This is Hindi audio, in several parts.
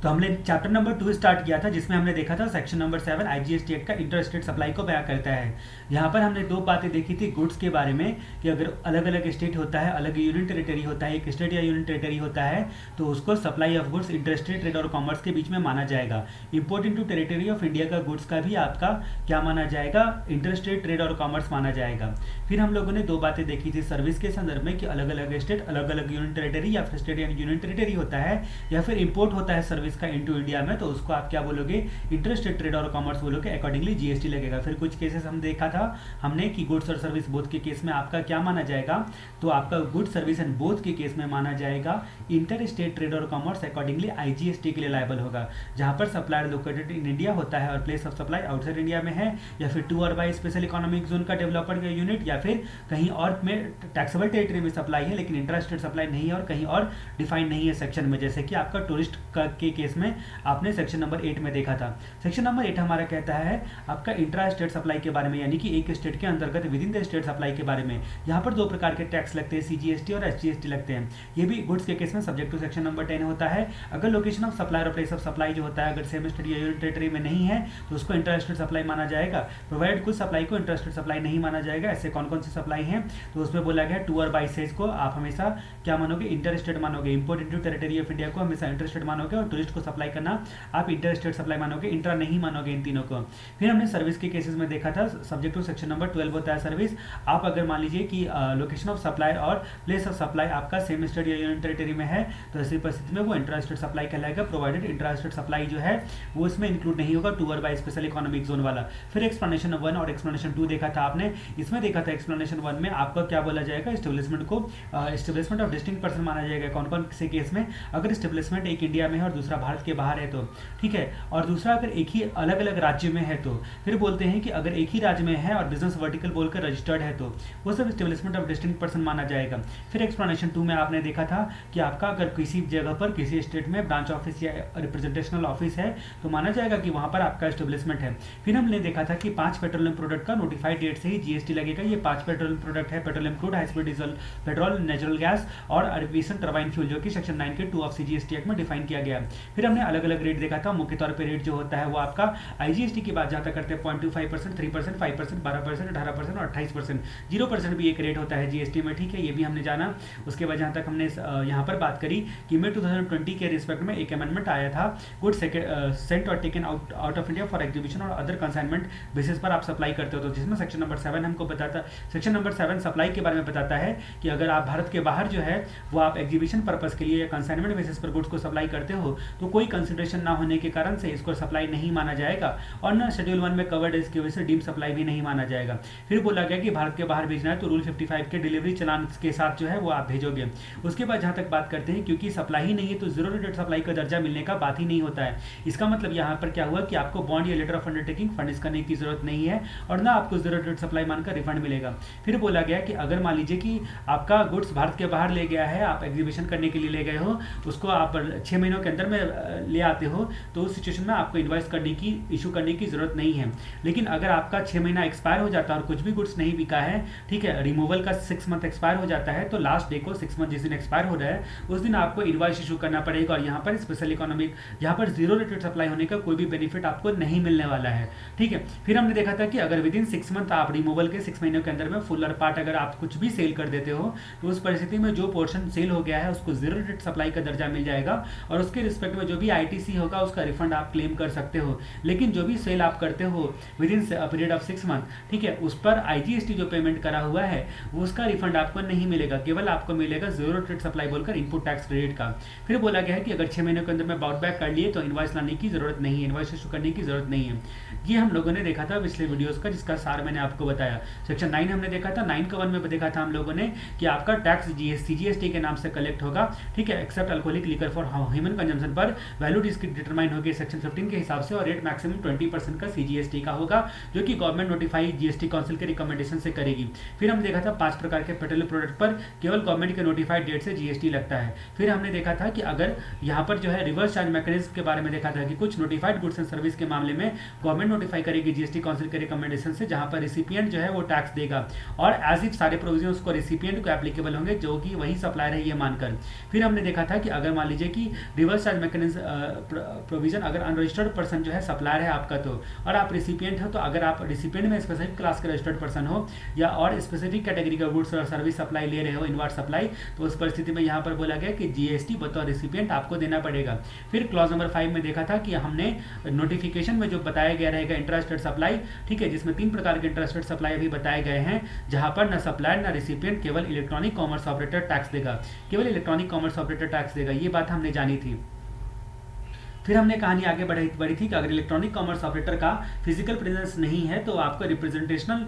तो हमने चैप्टर नंबर 2 स्टार्ट किया था, जिसमें हमने देखा था सेक्शन नंबर 7 आईजीएसटी एक्ट का इंटर स्टेट सप्लाई को बयां करता है। यहाँ पर हमने दो बातें देखी थी गुड्स के बारे में कि अगर अलग अलग स्टेट होता है, अलग यूनियन टेरिटरी होता है, एक स्टेट या यूनियन टेरिटरी होता है, तो उसको supply of goods inter state trade और कॉमर्स के बीच में माना जाएगा। Import into territory of India का गुड्स का भी आपका क्या माना जाएगा, इंटर स्टेट ट्रेड और कॉमर्स माना जाएगा। फिर हम लोगों ने दो बातें देखी थी सर्विस के संदर्भ में कि अलग अलग स्टेट, अलग अलग यूनियन टेरिटरी या फिर स्टेट या यूनियन टेरिटरी होता है, या फिर इंपोर्ट होता है सर्विस का इनटू इंडिया में, तो उसको आप क्या बोलोगे, इंटर स्टेट ट्रेड और कॉमर्स बोलोगे, अकॉर्डिंगली जीएसटी लगेगा। फिर कुछ केसेस हम देखा था हमने कि गुड्स और सर्विस बोथ के केस में आपका क्या माना जाएगा, तो आपका गुड सर्विस एंड बोथ के केस में माना जाएगा इंटर स्टेट ट्रेड और कॉमर्स अकॉर्डिंगली आईजीएसटी के लिए लायबल होगा। जहां पर सप्लायर लोकेटेड इन इंडिया होता है और place of supply outside India में है, या फिर टू और बाई स्पेशल इकोनॉमिक जोन का डेवलपर यूनिट, या फिर कहीं और में टैक्सेबल टेरिटरी में सप्लाई है लेकिन इंटर स्टेट सप्लाई नहीं है और कहीं और डिफाइन नहीं है सेक्शन में, जैसे कि आपका टूरिस्ट के केस में आपने सेक्शन नंबर 8 में देखा था। सेक्शन नंबर 8 हमारा कहता है आपका इंट्रा स्टेट सप्लाई के बारे में, यानी कि एक स्टेट के अंतर्गत with in the state supply के बारे में। यहाँ पर दो प्रकार के टैक्स लगते हैं, सीजीएसटी और एसजीएसटी लगते हैं। ये भी गुड्स के केस में सब्जेक्ट टू सेक्शन नंबर 10 होता है। अगर लोकेशन ऑफ सप्लाई और प्लेस ऑफ सप्लाई जो होता है अगर सेम स्टेट या यूनियन टेरिटरी में नहीं है तो उसको इंट्रा स्टेट सप्लाई माना जाएगा। प्रोवाइड कुछ सप्लाई को इंट्रा स्टेट सप्लाई नहीं माना जाएगा। ऐसे कौन कौन सी सप्लाई है, तो उसमें बोला गया टू और बाई सेज को आप हमेशा क्या मानोगे, इंटर स्टेट मानोगे। Import into territory of India को हमेशा इंटर स्टेट मानोगे और टूरिस्ट को सप्लाई करना आप इंटर स्टेट सप्लाई मानोगे, इंट्रा नहीं मानोगे इन तीनों को। फिर हमने सर्विस के केसेस में देखा था सब्जेक्ट टू सेक्शन नंबर 12 होता है सर्विस। आप अगर मान लीजिए कि लोकेशन ऑफ सप्लाई और प्लेस ऑफ सप्लाई आपका सेम स्टेट या यूनियन टेरिटरी में है, तो ऐसी परिस्थिति में वो इंट्रा स्टेट सप्लाई कहलाएगा, प्रोवाइडेड इंट्रा स्टेट सप्लाई जो है वो इसमें इंक्लूड नहीं होगा, टू और बाई स्पेशल इकोनॉमिक जोन वाला। फिर एक्सप्लेनेशन 1 और एक्सप्लेनेशन 2 देखा था आपने। इसमें देखा था एक्सप्लेनेशन 1 में आपका क्या बोला जाएगा, एस्टेब्लिशमेंट को एस्टेब्लिशमेंट ऑफ डिस्टिंक्ट पर्सन माना जाएगा। कौन कौन से केस में, अगर एस्टेब्लिशमेंट एक इंडिया में है और दूसरा भारत के बाहर है तो ठीक है, और दूसरा अगर एक ही अलग अलग राज्य में है तो। फिर बोलते हैं कि अगर एक ही राज्य में है और बिजनेस वर्टिकल बोलकर रजिस्टर्ड है तो वो सब एस्टेब्लिशमेंट ऑफ डिस्टिंक्ट पर्सन माना जाएगा। फिर एक्सप्लेनेशन 2 में आपने देखा था कि आपका अगर किसी जगह पर किसी स्टेट में ब्रांच ऑफिस या रिप्रेजेंटेशनल ऑफिस है तो माना जाएगा कि वहां पर आपका एस्टेब्लिशमेंट है। फिर हमने देखा था कि 5 पेट्रोलियम प्रोडक्ट का नोटिफाइड डेट से ही जीएसटी लगेगा। ये 5 पेट्रोलियम प्रोडक्ट है, petroleum crude, high speed diesel petrol, natural gas और एविएशन टरबाइन फ्यूल, जो कि सेक्शन 9 के 2 ऑफ सीजीएसटी एक्ट में डिफाइन किया गया। फिर हमने अलग अलग रेट देखा था। मुख्य तौर पर रेट जो होता है वो आपका आईजीएसटी की बात जहां तक करते हैं 0.25%, 3%, 5%, 12%, 18% और 28%। 0% भी एक रेट होता है जीएसटी में, ठीक है, ये भी हमने जाना। उसके बाद जहां तक हमने यहाँ पर बात करी कि मई 2020 के रिस्पेक्ट में एक अमेंडमेंट आया था, गुड सेंट और taken out of India for exhibition और अदर कंसाइनमेंट बेसिस पर आप सप्लाई करते हो, तो जिसमें सेक्शन नंबर 7 हमको बताता, सेक्शन नंबर 7 सप्लाई के बारे में बताता है कि अगर आप भारत के बाहर जो है वो आप एग्जीबिशन पर्पस के लिए या कंसाइनमेंट बेसिस पर गुड्स को सप्लाई करते हो तो कोई कंसिडरेशन ना होने के कारण से इसको सप्लाई नहीं माना जाएगा, और ना शेड्यूल 1 में कवर्ड है इसकी वजह से डीम सप्लाई भी नहीं माना जाएगा। फिर बोला गया कि भारत के बाहर भेजना है तो रूल 55 के डिलीवरी चलान के साथ जो है वो आप भेजोगे। उसके बाद जहां तक बात करते हैं, क्योंकि सप्लाई ही नहीं है तो जीरो रेटेड सप्लाई का दर्जा मिलने का बात ही नहीं होता है। इसका मतलब यहाँ पर क्या हुआ कि आपको बॉन्ड या लेटर ऑफ अंडरटेकिंग फंडिश करने की जरूरत नहीं है और ना आपको जीरो रेटेड सप्लाई मानकर रिफंड मिलेगा। फिर बोला गया कि अगर मान लीजिए कि आपका गुड्स भारत के बाहर ले गया है, आप एग्जीबिशन करने के लिए ले गए हो, उसको आप 6 महीनों के अंदर में ले आते हो, तो उस सिचुएशन में आपको इनवॉइस करने की, इशू करने की जरूरत नहीं है। लेकिन अगर आपका 6 महीना एक्सपायर हो जाता है और कुछ भी गुड्स नहीं बिका है, ठीक है, रिमूवल का 6 मंथ एक्सपायर हो जाता है, तो लास्ट डे को 6 मंथ जिस दिन एक्सपायर हो रहा है उस दिन आपको इनवॉइस इशू करना पड़ेगा। और यहाँ पर स्पेशल इकोनॉमिक, यहाँ पर जीरो रेटेड सप्लाई होने का कोई भी बेनिफिट आपको नहीं मिलने वाला है, ठीक है। फिर हमने देखा था कि अगर विद इन 6 मंथ आप रिमूवल के 6 महीनों के अंदर में फुल और पार्ट अगर आप कुछ भी सेल कर देते हो तो उस परिस्थिति में जो पोर्शन सेल हो गया है उसको जीरो रेटेड सप्लाई का दर्जा मिल जाएगा और उसके रिस्पेक्ट में जो भी आईटीसी होगा उसका रिफंड आप क्लेम कर सकते हो। लेकिन जो भी सेल आप करते हो with in period of 6 month, ठीक है, उस पर आईजीएसटी जो पेमेंट करा हुआ है वो उसका रिफंड आपको नहीं मिलेगा, केवल आपको मिलेगा जीरो रेटेड सप्लाई बोलकर इनपुट टैक्स क्रेडिट का। फिर बोला गया है कि अगर 6 महीनों के अंदर में बाउट बैक कर लिए तो इनवॉइस लाने की जरूरत नहीं है, इनवॉइस इशू करने की जरूरत नहीं है। ये हम लोगों ने देखा था पिछले वीडियोस का, जिसका सार मैंने आपको बताया। सेक्शन 9 हमने देखा था, 9 का 1 में देखा था हम लोगों ने कि आपका टैक्स सीजीएसटी के नाम से कलेक्ट होगा, ठीक है, except alcoholic liquor for human consumption पर वैल्यू इसकी डिटरमाइन होगी सेक्शन 15 के हिसाब से, और रेट मैक्सिमम 20% का सीजीएसटी का होगा जो कि गवर्नमेंट नोटिफाई जीएसटी काउंसिल के रिकमेंडेशन से करेगी। फिर हमने देखा था 5 प्रकार के पेट्रोलियम प्रोडक्ट पर केवल गवर्नमेंट के नोटिफाइड डेट से जीएसटी लगता है। फिर हमने देखा था कि अगर यहाँ पर जो है रिवर्स चार्ज मैकेनिज्म के बारे में देखा था कि कुछ नोटिफाइड गुड्स एंड सर्विस के मामले में गवर्नमेंट नोटिफाई करेगी जीएसटी काउंसिल के रिकमेंडेशन से, जहां पर रिसिपिएंट जो है वो टैक्स देगा और एज इफ सारे प्रोविजन उसको रिसिपिएंट को एप्लीकेबल होंगे जो कि वही सप्लायर है ये मानकर। फिर हमने देखा था कि अगर मान लीजिए कि रिवर्स चार्ज प्रोविजन अगर अनरजिस्टर्ड पर्सन जो है सप्लायर है आपका तो, और आप रिसिपिएंट हो तो अगर आप रिसिपिएंट में स्पेसिफिक क्लास के रजिस्टर्ड पर्सन हो या और स्पेसिफिक कैटेगरी का गुड्स और सर्विस सप्लाई ले रहे हो, इनवर्ट सप्लाई, तो उस परिस्थिति में यहाँ पर बोला गया कि जीएसटी बतौर रिसिपिएंट आपको देना पड़ेगा। फिर क्लॉज नंबर 5 में देखा था कि हमने नोटिफिकेशन में जो बताया गया रहेगा इंटरेस्टेड सप्लाई, ठीक है, जिसमें 3 प्रकार के इंटरेस्टेड सप्लाई अभी बताए गए हैं, जहां पर न सप्लायर न रिसिपिएंट केवल इलेक्ट्रॉनिक कॉमर्स ऑपरेटर टैक्स देगा, केवल इलेक्ट्रॉनिक कॉमर्स ऑपरेटर टैक्स देगा। ये बात हमने जानी थी। फिर हमने कहानी आगे बढ़ी थी कि अगर इलेक्ट्रॉनिक कॉमर्स ऑपरेटर का फिजिकल प्रेजेंस नहीं है तो आपको रिप्रेजेंटेशनल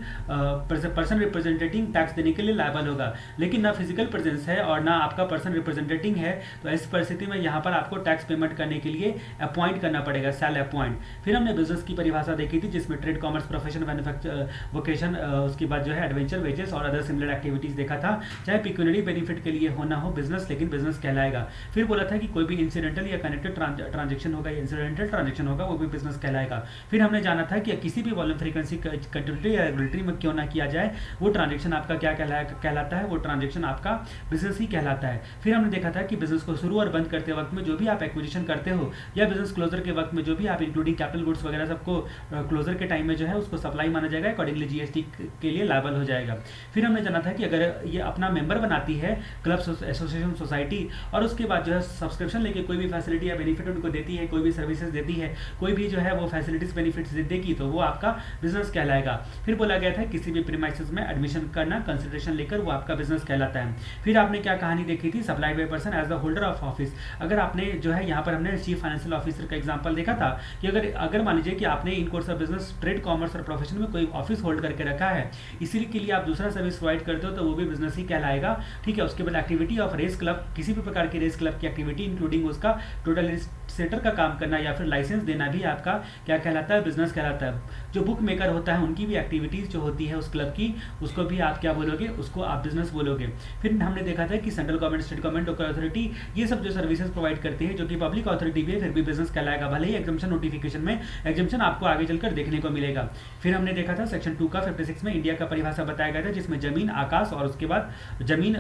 पर्सन रिप्रेजेंटेटिंग टैक्स देने के लिए लायबल होगा, लेकिन ना फिजिकल प्रेजेंस है और ना आपका पर्सन रिप्रेजेंटेटिंग है, तो ऐसी परिस्थिति में यहाँ पर आपको टैक्स पेमेंट करने के लिए अपॉइंट करना पड़ेगा, सेल अपॉइंट। फिर हमने बिजनेस की परिभाषा देखी थी जिसमें trade, commerce, profession, manufacture, vocation, उसके बाद जो है एडवेंचर, वेजेस और अदर सिमिलर एक्टिविटीज देखा था। चाहे पिक्यूनरी बेनिफिट के लिए होना हो बिजनेस, लेकिन बिजनेस कहलाएगा। फिर बोला था कि कोई भी इंसिडेंटल या कनेक्टेड ट्रांजेक्शन होगा, इंसिडेंटल ट्रांजैक्शन होगा, वो भी बिजनेस कहलाएगा। फिर हमने जाना था कि किसी भी वॉल्यूम फ्रीक्वेंसी कंटिन्यूटी या रेगुलेटरी में क्यों ना किया जाए, वो ट्रांजैक्शन आपका क्या कहलाता है, वो ट्रांजैक्शन आपका बिजनेस ही कहलाता है। फिर हमने देखा था कि बिजनेस को शुरू और बंद करते वक्त में जो भी आप एक्विजिशन करते हो या बिजनेस क्लोजर के वक्त में जो भी आप इंक्लूडिंग कैपिटल गुड्स वगैरह सबको क्लोजर के टाइम में जो है उसको सप्लाई माना जाएगा, अकॉर्डिंगली जीएसटी के लिए लायबल हो जाएगा। फिर हमने जाना था कि अगर ये अपना मेंबर बनाती है क्लब, एसोसिएशन, सोसाइटी, और उसके बाद जो है सब्सक्रिप्शन लेके कोई भी फैसिलिटी या बेनिफिट उनको देती है, कोई भी सर्विसेज देती है, कोई भी जो है वो फैसिलिटीज बेनिफिट्स देगी, तो वो आपका बिजनेस कहलाएगा। फिर बोला गया था किसी भी प्रीमाइसेस में एडमिशन करना कंसिडरेशन लेकर वो आपका बिजनेस कहलाता है। फिर आपने क्या कहानी देखी थी, supply by person as the holder of office. अगर आपने जो है यहाँ पर हमने चीफ फाइनेंशियल ऑफिसर का एग्जांपल देखा था कि अगर मान लीजिए कि आपने in course of business trade, commerce और प्रोफेशन में कोई ऑफिस होल्ड करके रखा है, इसी के लिए आप दूसरा सर्विस प्रोवाइड करते हो तो वो भी बिजनेस ही कहलाएगा, ठीक है। उसके बाद एक्टिविटी ऑफ रेस क्लब, किसी भी प्रकार की रेस क्लब की एक्टिविटी इंक्लूडिंग उसका टोटल सेटर का काम करना या फिर लाइसेंस देना भी आपका क्या कहलाता है, बिजनेस कहलाता है। जो बुक मेकर होता है उनकी भी एक्टिविटीज जो होती है उस क्लब की, उसको भी आप क्या बोलोगे, उसको आप बिजनेस बोलोगे। फिर हमने देखा था कि central government, state government, local authority, ये सब जो सर्विसेज प्रोवाइड करती है जो कि पब्लिक अथॉरिटी भी है, फिर भी बिजनेस कहलाएगा, भले ही एग्जाम्पशन नोटिफिकेशन में एग्जाम्पशन आपको आगे चलकर देखने को मिलेगा। फिर हमने देखा था सेक्शन 2 का 56 में इंडिया का परिभाषा बताया गया था, जिसमें जमीन, आकाश और उसके बाद जमीन,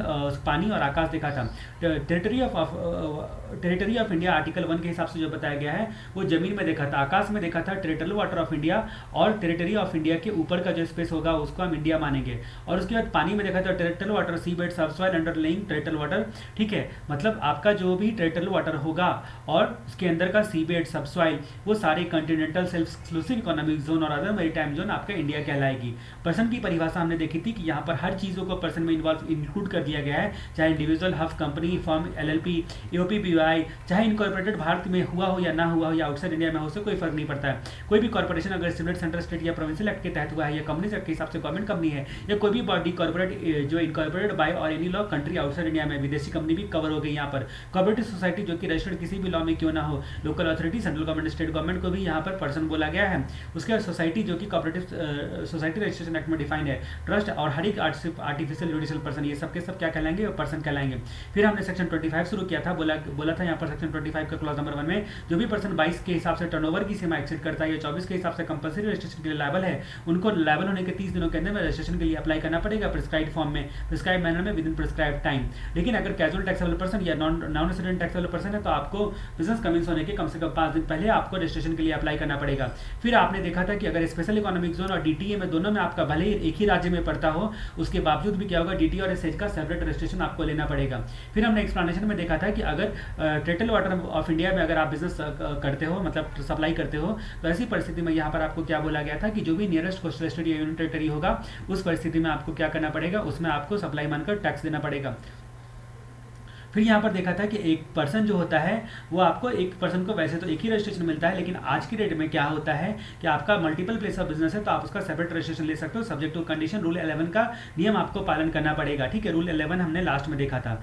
पानी और आकाश देखा था। टेरिटरी ऑफ इंडिया आर्टिकल 1 के हिसाब से जो बताया गया है वो जमीन में देखा था, आकाश में देखा था टेरिटोरियल वाटर ऑफ इंडिया, और टेरिटरी ऑफ इंडिया के ऊपर का जो स्पेस होगा उसको हम इंडिया मानेंगे। और उसके बाद पानी में देखा था territorial water, seabed, subsoil, underlying territorial water, ठीक है। मतलब आपका जो भी टेरिटोरियल वाटर होगा और उसके अंदर का सी बेड, सबसॉइल, वो सारे continental, self exclusive economic zone और अदर मैरीटाइम जोन आपका इंडिया कहलाएगी। पर्सन की परिभाषा हमने देखी थी कि यहाँ पर हर चीज़ों को पर्सन में इंक्लूड कर दिया गया है, चाहे इंडिविजुअल, हफ, कंपनी, फर्म, एलएलपी, एओपीपीवाई, चाहे इनकॉर्पोरेटेड भारत में हुआ हो या ना हुआ हो या आउटसाइड इंडिया में हो, उससे कोई फर्क नहीं पड़ता है। कोई भी कॉर्पोरेशन अगर स्टेट, सेंट्रल, स्टेट या प्रोविंशियल एक्ट के तहत हुआ है या कंपनी एक्ट के हिसाब से गवर्नमेंट कंपनी है, या कोई भी बॉडी कॉर्पोरेट जो इनकॉर्पोरेटेड बाय और any law country outside India में, विदेशी कंपनी भी कवर हो गई यहाँ पर। कोऑपरेटिव सोसाइटी जो कि रजिस्टर्ड किसी भी लॉ में क्यों ना हो, local authority, central government, state government को भी यहाँ पर पर्सन बोला गया है। उसके बाद सोसाइटी जो कि कोऑपरेटिव सोसाइटी रजिस्ट्रेशन एक्ट में डिफाइंड है, ट्रस्ट और हर एक आर्टिफिशियल जुडिशियल पर्सन, ये सबके सब क्या कहलाएंगे, पर्सन कहलाएंगे। फिर हमने सेक्शन 25 शुरू किया था, बोला था यहाँ पर सेक्शन 25 का क्लॉज नंबर 1 में जो भी पर्सन 22 के हिसाब से टर्नओवर की सीमा एक्सीड करता है या 24 के हिसाब से कंपल्सरी रजिस्ट्रेशन के लिए लायबल है, उनको लायबल होने के 30 दिनों के अंदर में रजिस्ट्रेशन के लिए अप्लाई करना पड़ेगा प्रिस्क्राइब फॉर्म में, प्रिस्क्राइब मैनर में, विद इन प्रिस्क्राइब टाइम। लेकिन अगर कैजुअल टैक्सेबल पर्सन या नॉन रेजिडेंट टैक्सेबल पर्सन है तो आपको बिजनेस कमेंस होने के कम से कम 5 दिन पहले आपको रजिस्ट्रेशन के लिए अप्लाई करना पड़ेगा। फिर आपने देखा था कि अगर स्पेशल इकोनॉमिक जोन और डीटीए में दोनों में आपका भले ही एक ही राज्य में पड़ता हो, उसके बावजूद भी क्या होगा, डीटीए और एसएच का सेपरेट रजिस्ट्रेशन आपको लेना पड़ेगा। फिर हमने एक्सप्लेनेशन में देखा था कि अगर टेरिटोरियल वाटर ऑफ इंडिया में अगर आप बिजनेस करते हो, मतलब सप्लाई करते हो, तो ऐसी परिस्थिति में यहाँ पर आपको क्या बोला गया था कि जो भी नियरेस्ट कोस्टल स्टेट या यूनियन टेरिटरी होगा उस परिस्थिति में आपको क्या करना पड़ेगा, उसमें आपको सप्लाई मानकर टैक्स देना पड़ेगा। फिर यहाँ पर देखा था कि एक पर्सन जो होता है वो आपको, एक पर्सन को वैसे तो एक ही रजिस्ट्रेशन मिलता है, लेकिन आज की डेट में क्या होता है कि आपका मल्टीपल प्लेस ऑफ बिजनेस है तो आप उसका सेपरेट रजिस्ट्रेशन ले सकते हो, सब्जेक्ट टू कंडीशन। रूल 11 का नियम आपको पालन करना पड़ेगा, ठीक है। रूल 11 हमने लास्ट में देखा था।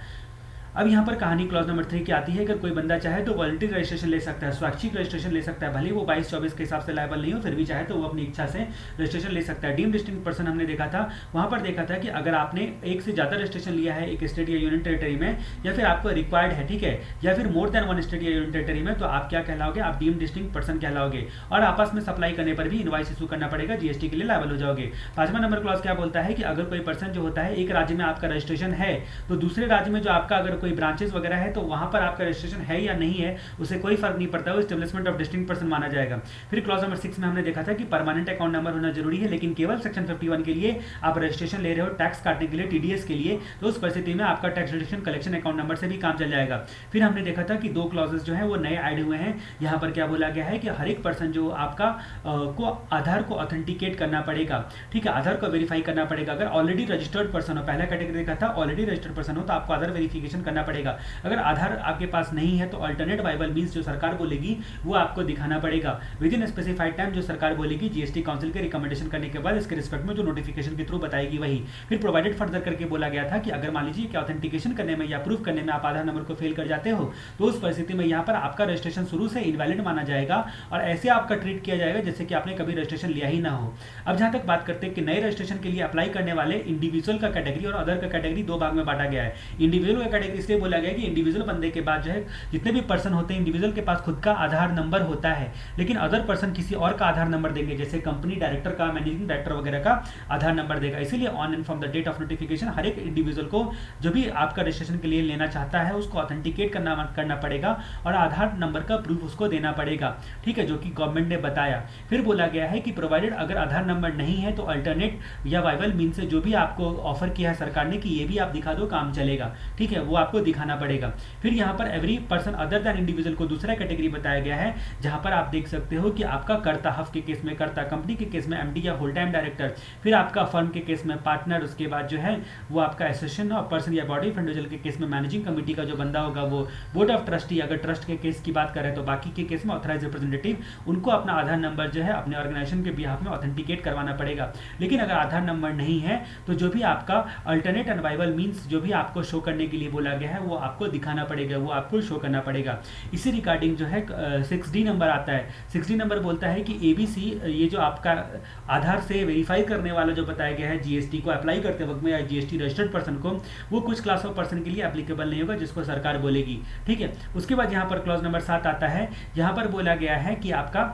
अब यहाँ पर कहानी क्लॉज नंबर 3 की आती है, अगर कोई बंदा चाहे तो वॉलंटरी रजिस्ट्रेशन ले सकता है, स्वैच्छिक रजिस्ट्रेशन ले सकता है, भले वो 22-24 के हिसाब से लायबल नहीं हो, फिर भी चाहे तो वो अपनी इच्छा से रजिस्ट्रेशन ले सकता है। डीम्ड डिस्ट्रिक्ट पर्सन हमने देखा था, वहाँ पर देखा था कि अगर आपने एक से ज़्यादा रजिस्ट्रेशन लिया है एक स्टेट या यूनियन टेरिटरी में, या फिर आपको रिक्वायर्ड है, ठीक है, या फिर मोर देन 1 स्टेट या यूनियन टेरिटरी में, तो आप क्या कहलाओगे, आप डीम्ड डिस्ट्रिक्ट पर्सन कहलाओगे, और आपस में सप्लाई करने पर भी इनवॉइस इशू करना पड़ेगा, जीएसटी के लिए लायबल हो जाओगे। 5वां नंबर क्लॉज क्या बोलता है कि अगर कोई पर्सन जो होता है एक राज्य में आपका रजिस्ट्रेशन है तो दूसरे राज्य में जो आपका अगर कोई ब्रांचेस वगैरह है तो वहां पर आपका रजिस्ट्रेशन है या नहीं है उससे कोई फर्क नहीं पड़ता, वो एस्टेब्लिशमेंट ऑफ डिस्टिंक्ट पर्सन माना जाएगा। फिर क्लॉज नंबर 6 में हमने देखा था कि परमानेंट अकाउंट नंबर होना जरूरी है, लेकिन केवल सेक्शन 51 के लिए आप रजिस्ट्रेशन ले रहे हो टैक्स काटने के लिए, टीडीएस के लिए, तो उस परिस्थिति में आपका tax deduction collection account number से भी काम चल जाएगा। फिर हमने देखा था कि 2 क्लॉजेस जो है वो नए ऐड हुए हैं। यहाँ पर क्या बोला गया है कि हर एक पर्सन जो आपका को आधार को ऑथेंटिकेट करना पड़ेगा, ठीक है, आधार को वेरीफाई करना पड़ेगा। अगर ऑलरेडी रजिस्टर्ड पर्सन हो, पहला कैटेगरी देखा था ऑलरेडी रजिस्टर्ड पर्सन हो तो आपको आधार वेरिफिकेशन करना पड़ेगा। अगर आधार आपके पास नहीं है तो अल्टरनेट वाइबल मींस जो सरकार बोलेगी वो आपको दिखाना पड़ेगा विद इन स्पेसिफाइड टाइम, जो सरकार बोलेगी जीएसटी काउंसिल के रिकमेंडेशन करने के बाद इसके रिस्पेक्ट में जो नोटिफिकेशन के थ्रू बताएगी वही। फिर प्रोवाइडेड फर्दर करके बोला गया था कि अगर मान लीजिए कि ऑथेंटिकेशन करने में या प्रूफ करने में आप आधार नंबर को फेल कर जाते हो तो उस परिस्थिति में यहाँ पर आपका रजिस्ट्रेशन शुरू से इनवैलिड माना जाएगा और ऐसे आपका ट्रीट किया जाएगा जैसे कि आपने कभी रजिस्ट्रेशन लिया ही ना हो। अब जहां तक बात करते हैं कि नए रजिस्ट्रेशन के लिए अप्लाई करने वाले इंडिविजुअल का कैटेगरी और अदर का कैटेगरी 2 भाग में बांटा गया है। इंडिविजुअल का कैटेगरी इसलिए बोला गया कि इंडिविजुअल बंदे के बाद जो है जितने भी पर्सन होते हैं इंडिविजुअल के पास खुद का आधार नंबर होता है, लेकिन अदर पर्सन किसी और का आधार नंबर देंगे, जैसे कंपनी डायरेक्टर का, मैनेजिंग डायरेक्टर वगैरह का आधार नंबर देगा। इसीलिए on and from the date of notification हर एक इंडिविजुअल को जो भी आपका रजिस्ट्रेशन के लिए लेना चाहता है उसको ऑथेंटिकेट करना पड़ेगा और आधार नंबर का प्रूफ उसको देना पड़ेगा, ठीक है, जो कि गवर्नमेंट ने बताया। फिर बोला गया है कि प्रोवाइडेड अगर आधार नंबर नहीं है तो अल्टरनेट या वाइबल मीन से जो भी आपको ऑफर किया है सरकार ने कि ये भी आप दिखा दो काम चलेगा, ठीक है, वो आपको दिखाना पड़ेगा। फिर यहाँ पर every person other than individual को दूसरा कैटेगरी बताया गया है, जहां पर आप देख सकते हो कि आपका कर्ता, हफ के केस में कर्ता, कंपनी के केस में एमडी या होल टाइम डायरेक्टर, फिर आपका फर्म के केस में पार्टनर, उसके बाद जो है वो आपका एसोसिएशन ऑफ पर्सन या बॉडी ऑफ इंडिविजुअल के केस में मैनेजिंग कमेटी का जो बंदा होगा वो बोर्ड ऑफ ट्रस्टी, अगर ट्रस्ट के केस की बात करें तो बाकी के केस में ऑथराइज रिप्रेजेंटेटिव, उनको अपना आधार नंबर जो है अपने ऑर्गेनाइजेशन के बिहाफ में ऑथेंटिकेट करवाना पड़ेगा। लेकिन अगर आधार नंबर नहीं है तो जो भी आपका अल्टरनेट एंड वाइबल मींस जो भी आपको शो करने के लिए बोला गया है वो आपको दिखाना पड़ेगा, वो आपको शो करना पड़ेगा। इसी रिगार्डिंग जो है 6D नंबर आता है। 6D नंबर बोलता है कि ABC ये जो आपका आधार से वेरीफाई करने वाला जो बताया गया है जीएसटी को अप्लाई करते वक्त में या जीएसटी रजिस्टर्ड पर्सन को, वो कुछ क्लास ऑफ पर्सन के लिए एप्लीकेबल नहीं होगा जिसको सरकार बोलेगी, ठीक है। उसके बाद यहाँ पर क्लॉज नंबर 7 आता है। यहाँ पर बोला गया है कि आपका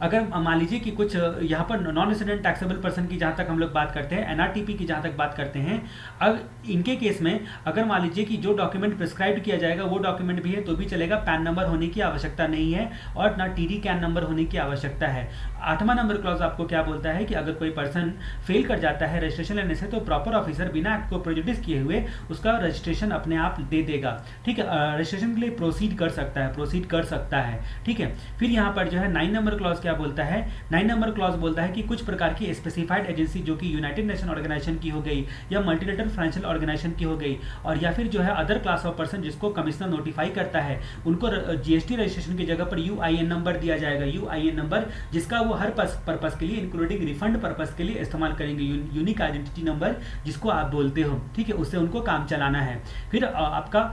अगर मान लीजिए कि कुछ यहाँ पर नॉन रेसिडेंट टैक्सेबल पर्सन की जहाँ तक हम लोग बात करते हैं, एनआरटीपी की जहाँ तक बात करते हैं, अब इनके केस में अगर मान लीजिए कि जो डॉक्यूमेंट प्रिस्क्राइब किया जाएगा वो डॉक्यूमेंट भी है तो भी चलेगा, पैन नंबर होने की आवश्यकता नहीं है और ना टीडी कैन नंबर होने की आवश्यकता है। 8वां नंबर क्लॉज आपको क्या बोलता है कि अगर कोई पर्सन फेल कर जाता है रजिस्ट्रेशन लेने से तो प्रॉपर ऑफिसर बिना एक्ट को प्रेजुडिस किए हुए उसका रजिस्ट्रेशन अपने आप दे देगा, ठीक है, रजिस्ट्रेशन के लिए प्रोसीड कर सकता है, ठीक है। फिर यहाँ पर जो है 9 नंबर क्लॉज क्या बोलता है, 9 नंबर क्लॉज बोलता है कि कुछ प्रकार की स्पेसिफाइड एजेंसी जो कि यूनाइटेड नेशन ऑर्गेनाइजेशन की हो गई या मल्टीलेटरल फाइनेंशियल ऑर्गेनाइजेशन की हो गई और या फिर जो है अदर क्लास ऑफ पर्सन जिसको कमिश्नर नोटिफाई करता है, उनको जीएसटी रजिस्ट्रेशन की जगह पर यूआईएन नंबर दिया जाएगा। यूआईएन नंबर जिसका वो हर पर्पस के लिए इंक्लूडिंग रिफंड पर्पस के लिए इस्तेमाल करेंगे, यूनिक आइडेंटिटी नंबर जिसको आप बोलते हो, ठीक है, उससे उनको काम चलाना है। फिर आपका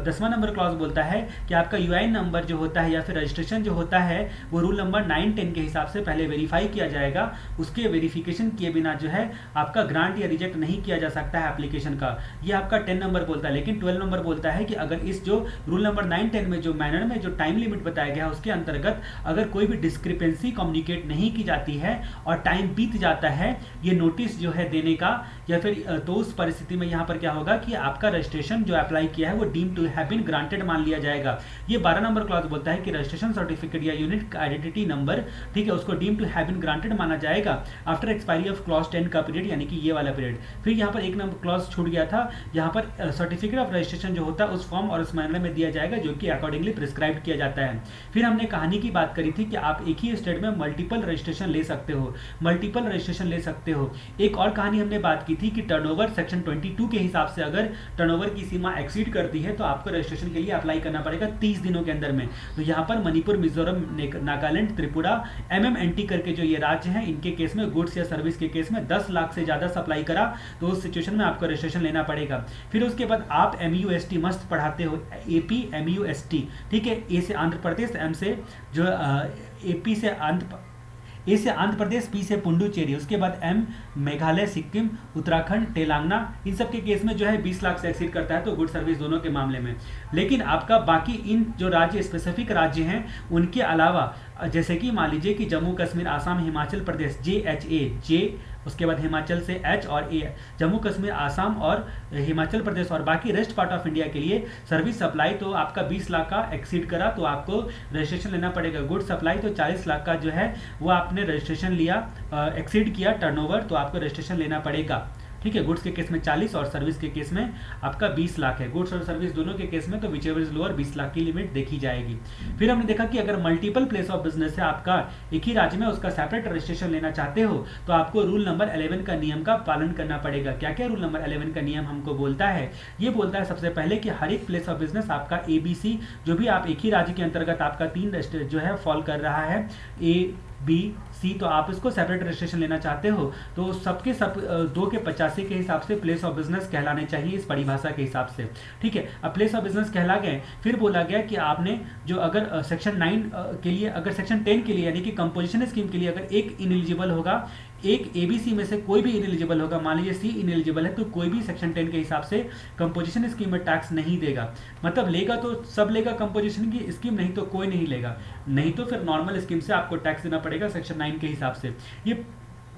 10वां नंबर क्लॉज बोलता है कि आपका यूआईएन नंबर जो होता है या फिर रजिस्ट्रेशन जो होता है वो रूल नंबर 9-10 के हिसाब से पहले वेरीफाई किया जाएगा, उसके वेरिफिकेशन किए बिना जो है आपका ग्रांट या रिजेक्ट नहीं किया जा सकता है एप्लीकेशन का। ये आपका 10 नंबर बोलता है। लेकिन 12 नंबर बोलता है कि अगर इस जो रूल नंबर 9-10 में जो मैनर में जो टाइम लिमिट बताया गया है उसके अंतर्गत अगर कोई भी डिस्क्रिपेंसी कम्युनिकेट नहीं की जाती है और टाइम बीत जाता है ये नोटिस जो है देने का, या फिर तो उस परिस्थिति में यहाँ पर क्या होगा कि आपका रजिस्ट्रेशन जो अप्लाई किया है वो deem to have been granted मान लिया जाएगा। ये 12 नंबर क्लॉज बोलता है कि रजिस्ट्रेशन सर्टिफिकेट या यूनिक आइडेंटिटी नंबर, ठीक है, उसको deem to have been granted माना जाएगा आफ्टर एक्सपायरी ऑफ क्लॉज 10 का पीरियड, यानी कि ये वाला पीरियड। फिर यहाँ पर एक नंबर क्लॉज छूट गया था, यहाँ पर सर्टिफिकेट ऑफ रजिस्ट्रेशन जो होता है उस फॉर्म और उस मैनर में दिया जाएगा जो कि अकॉर्डिंगली प्रिस्क्राइब किया जाता है। फिर हमने कहानी की बात करी थी कि आप एक ही स्टेट में मल्टीपल रजिस्ट्रेशन ले सकते हो, एक और कहानी हमने बात की थी कि टर्नओवर सेक्शन 22 के हिसाब से अगर टर्नओवर की सीमा एक्सीड करती है तो आपको रजिस्ट्रेशन के लिए अप्लाई करना पड़ेगा 30 दिनों के अंदर में। तो यहाँ पर मणिपुर, मिजोरम, नागालैंड, त्रिपुरा, MMNT करके जो ये राज्य हैं इनके केस में गुड्स या सर्विस के केस में 10 लाख से ज्यादा सप्लाई करा तो उस सिचुएशन में आपको रजिस्ट्रेशन लेना पड़ेगा। फिर उसके बाद आप MUST मस्त पढ़ाते हो, AP MUST, ठीक है, ए से आंध्र प्रदेश, M से जो AP से ए से आंध्र प्रदेश, पी से पुडुचेरी, उसके बाद M मेघालय, सिक्किम, उत्तराखंड, तेलंगाना, इन सब के केस में जो है 20 लाख से एक्सीड करता है तो गुड सर्विस दोनों के मामले में। लेकिन आपका बाकी इन जो राज्य स्पेसिफिक राज्य हैं उनके अलावा जैसे कि मान लीजिए कि जम्मू कश्मीर, आसाम, हिमाचल प्रदेश, JHA, उसके बाद हिमाचल से H और A, जम्मू कश्मीर, आसाम और हिमाचल प्रदेश और बाकी रेस्ट पार्ट ऑफ इंडिया के लिए सर्विस सप्लाई तो आपका 20 लाख का एक्सीड करा तो आपको रजिस्ट्रेशन लेना पड़ेगा। गुड सप्लाई तो 40 लाख का जो है वो आपने रजिस्ट्रेशन लिया, एक्सीड किया टर्नओवर, तो आपको रजिस्ट्रेशन लेना पड़ेगा। ठीक है, गुड्स के केस में 40 और सर्विस के केस में आपका 20 लाख है। गुड्स और सर्विस दोनों के केस में तो which ever is lower 20 lakh की लिमिट देखी जाएगी। फिर हमने देखा कि अगर मल्टीपल प्लेस ऑफ बिजनेस है आपका एक ही राज्य में, उसका सेपरेट रजिस्ट्रेशन लेना चाहते हो तो आपको रूल नंबर 11 का नियम का पालन करना पड़ेगा। क्या क्या रूल नंबर 11 का नियम हमको बोलता है? ये बोलता है सबसे पहले कि हर एक प्लेस ऑफ बिजनेस आपका ABC, जो भी आप एक ही राज्य के अंतर्गत आपका 3 जो है फॉल कर रहा है, ABC, तो आप इसको सेपरेट रजिस्ट्रेशन लेना चाहते हो तो सबके सब 2 के 85 के हिसाब से प्लेस ऑफ बिजनेस कहलाने चाहिए इस परिभाषा के हिसाब से। ठीक है, अब प्लेस ऑफ बिजनेस कहला गए। फिर बोला गया कि आपने जो अगर सेक्शन 9 के लिए, अगर सेक्शन 10 के लिए यानी कि कंपोजिशन स्कीम के लिए अगर एक इनएलिजिबल होगा, एक ABC में से कोई भी इनएलिजिबल होगा, मान लीजिए C इनएलिजिबल है, तो कोई भी सेक्शन 10 के हिसाब से कंपोजिशन स्कीम में टैक्स नहीं देगा। मतलब लेगा तो सब लेगा कंपोजिशन की स्कीम, नहीं तो कोई नहीं लेगा, नहीं तो फिर नॉर्मल स्कीम से आपको टैक्स देना पड़ेगा सेक्शन 9 के हिसाब से। ये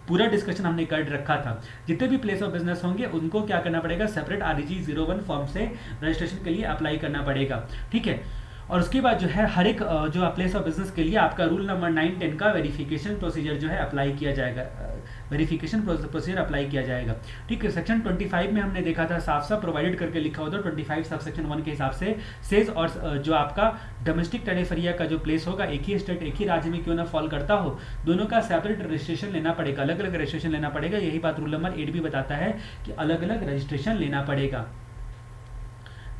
पूरा डिस्कशन हमने कर रखा था। जितने भी प्लेस ऑफ बिजनेस होंगे उनको क्या करना पड़ेगा, सेपरेट REG 01 फॉर्म से रजिस्ट्रेशन के लिए अप्लाई करना पड़ेगा। ठीक है, और उसके बाद जो है हर एक जो प्लेस ऑफ बिजनेस के लिए आपका रूल नंबर 9, 10 का वेरिफिकेशन प्रोसीजर जो है अप्लाई किया जाएगा, वेरिफिकेशन प्रोसीजर अप्लाई किया जाएगा। ठीक है, सेक्शन 25 में हमने देखा था साफ साफ प्रोवाइडेड करके लिखा होता है 25 सब सेक्शन 1 के हिसाब से सेज और जो आपका डोमेस्टिक टेरिफ एरिया का जो प्लेस होगा, एक ही स्टेट एक ही राज्य में क्यों ना फॉल करता हो, दोनों का सेपरेट रजिस्ट्रेशन लेना पड़ेगा, अलग अलग रजिस्ट्रेशन लेना पड़ेगा। यही बात रूल नंबर 8 भी बताता है कि अलग अलग रजिस्ट्रेशन लेना पड़ेगा।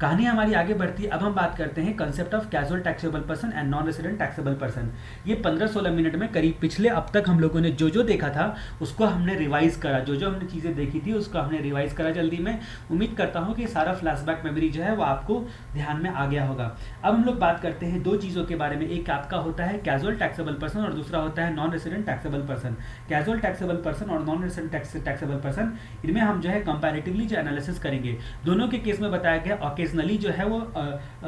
कहानी हमारी आगे बढ़ती है। अब हम बात करते हैं concept of casual taxable person and non resident taxable person. ये 15-16 मिनट में करीब पिछले अब तक हम लोगों ने जो देखा था उसको हमने रिवाइज करा, जो हमने चीज़ें देखी थी उसको हमने रिवाइज करा जल्दी में। उम्मीद करता हूँ कि सारा फ्लैशबैक मेमोरी जो है वो आपको ध्यान में आ गया होगा। अब हम लोग बात करते हैं 2 चीज़ों के बारे में, एक आपका होता है कैजुअल टैक्सेबल पर्सन और दूसरा होता है non resident taxable person. Casual taxable person और नॉन रेसिडेंट टैक्सेबल पर्सन, इनमें हम जो है कंपैरेटिवली जो एनालिसिस करेंगे। दोनों के केस में बताया गया ऑकेजनली जो है वो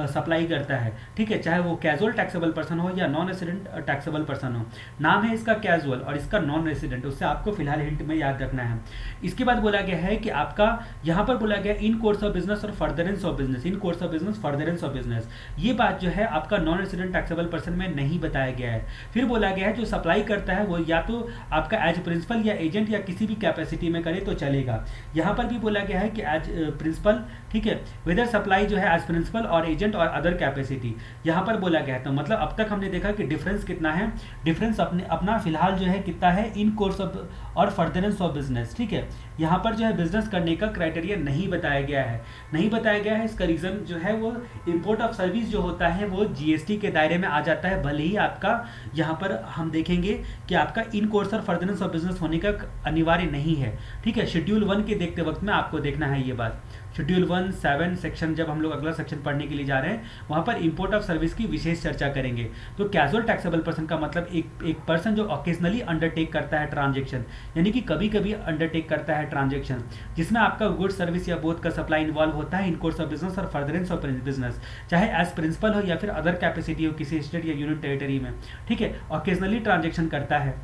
सप्लाई करता है। ठीक है, चाहे वो कैजुअल टैक्सेबल पर्सन हो या नॉन रेसिडेंट टैक्सेबल पर्सन हो। नाम है इसका कैजुअल और इसका नॉन रेसिडेंट, उससे आपको फिलहाल हिंट में याद रखना है। इसके बाद बोला गया है कि आपका यहाँ पर बोला गया इन कोर्स ऑफ बिजनेस और furtherance of business, in course of business furtherance of business, ये बात जो है आपका नॉन रेसिडेंट टैक्सेबल पर्सन में नहीं बताया गया है। फिर बोला गया है जो सप्लाई करता है वो या तो आपका एज प्रिंसिपल या एजेंट या किसी भी कैपेसिटी में करे तो चलेगा। यहाँ पर भी बोला गया है कि एज प्रिंसिपल, ठीक है, वेदर सप्लाई जो है एज प्रिंसिपल और एजेंट और अदर कैपेसिटी, यहां पर बोला गया है। तो मतलब अब तक हमने देखा कि डिफरेंस कितना है, डिफरेंस अपना फिलहाल जो है कितना है इन कोर्स ऑफ और फर्दरेंस ऑफ बिजनेस। ठीक है, यहां पर जो है बिजनेस करने का क्राइटेरिया नहीं बताया गया है, नहीं बताया गया है। इसका रीजन जो है वो इंपोर्ट ऑफ सर्विस जो होता है वो GST के दायरे में आ जाता है। भले ही आपका यहां पर हम देखेंगे कि आपका इन कोर्स और फर्दरेंस ऑफ बिजनेस होने का अनिवार्य नहीं है। ठीक है, शेड्यूल 1 के देखते वक्त में आपको देखना है ये बात। शेड्यूल 1, 7 सेक्शन, जब हम लोग अगला सेक्शन पढ़ने के लिए जा रहे हैं वहां पर इंपोर्ट ऑफ सर्विस की विशेष चर्चा करेंगे। तो कैजुअल टैक्सेबल पर्सन का मतलब एक पर्सन जो ऑकेजनली अंडरटेक करता है ट्रांजैक्शन, यानी कि कभी कभी अंडरटेक करता है ट्रांजैक्शन जिसमें आपका गुड सर्विस या बोथ का सप्लाई इन्वॉल्व होता है इन कोर्स ऑफ बिजनेस और फर्दरेंस ऑफ बिजनेस, चाहे एज प्रिंसिपल हो या फिर अदर कैपेसिटी हो किसी स्टेट या यूनियन टेरिटरी में। ठीक है, ऑकेजनली ट्रांजैक्शन करता है।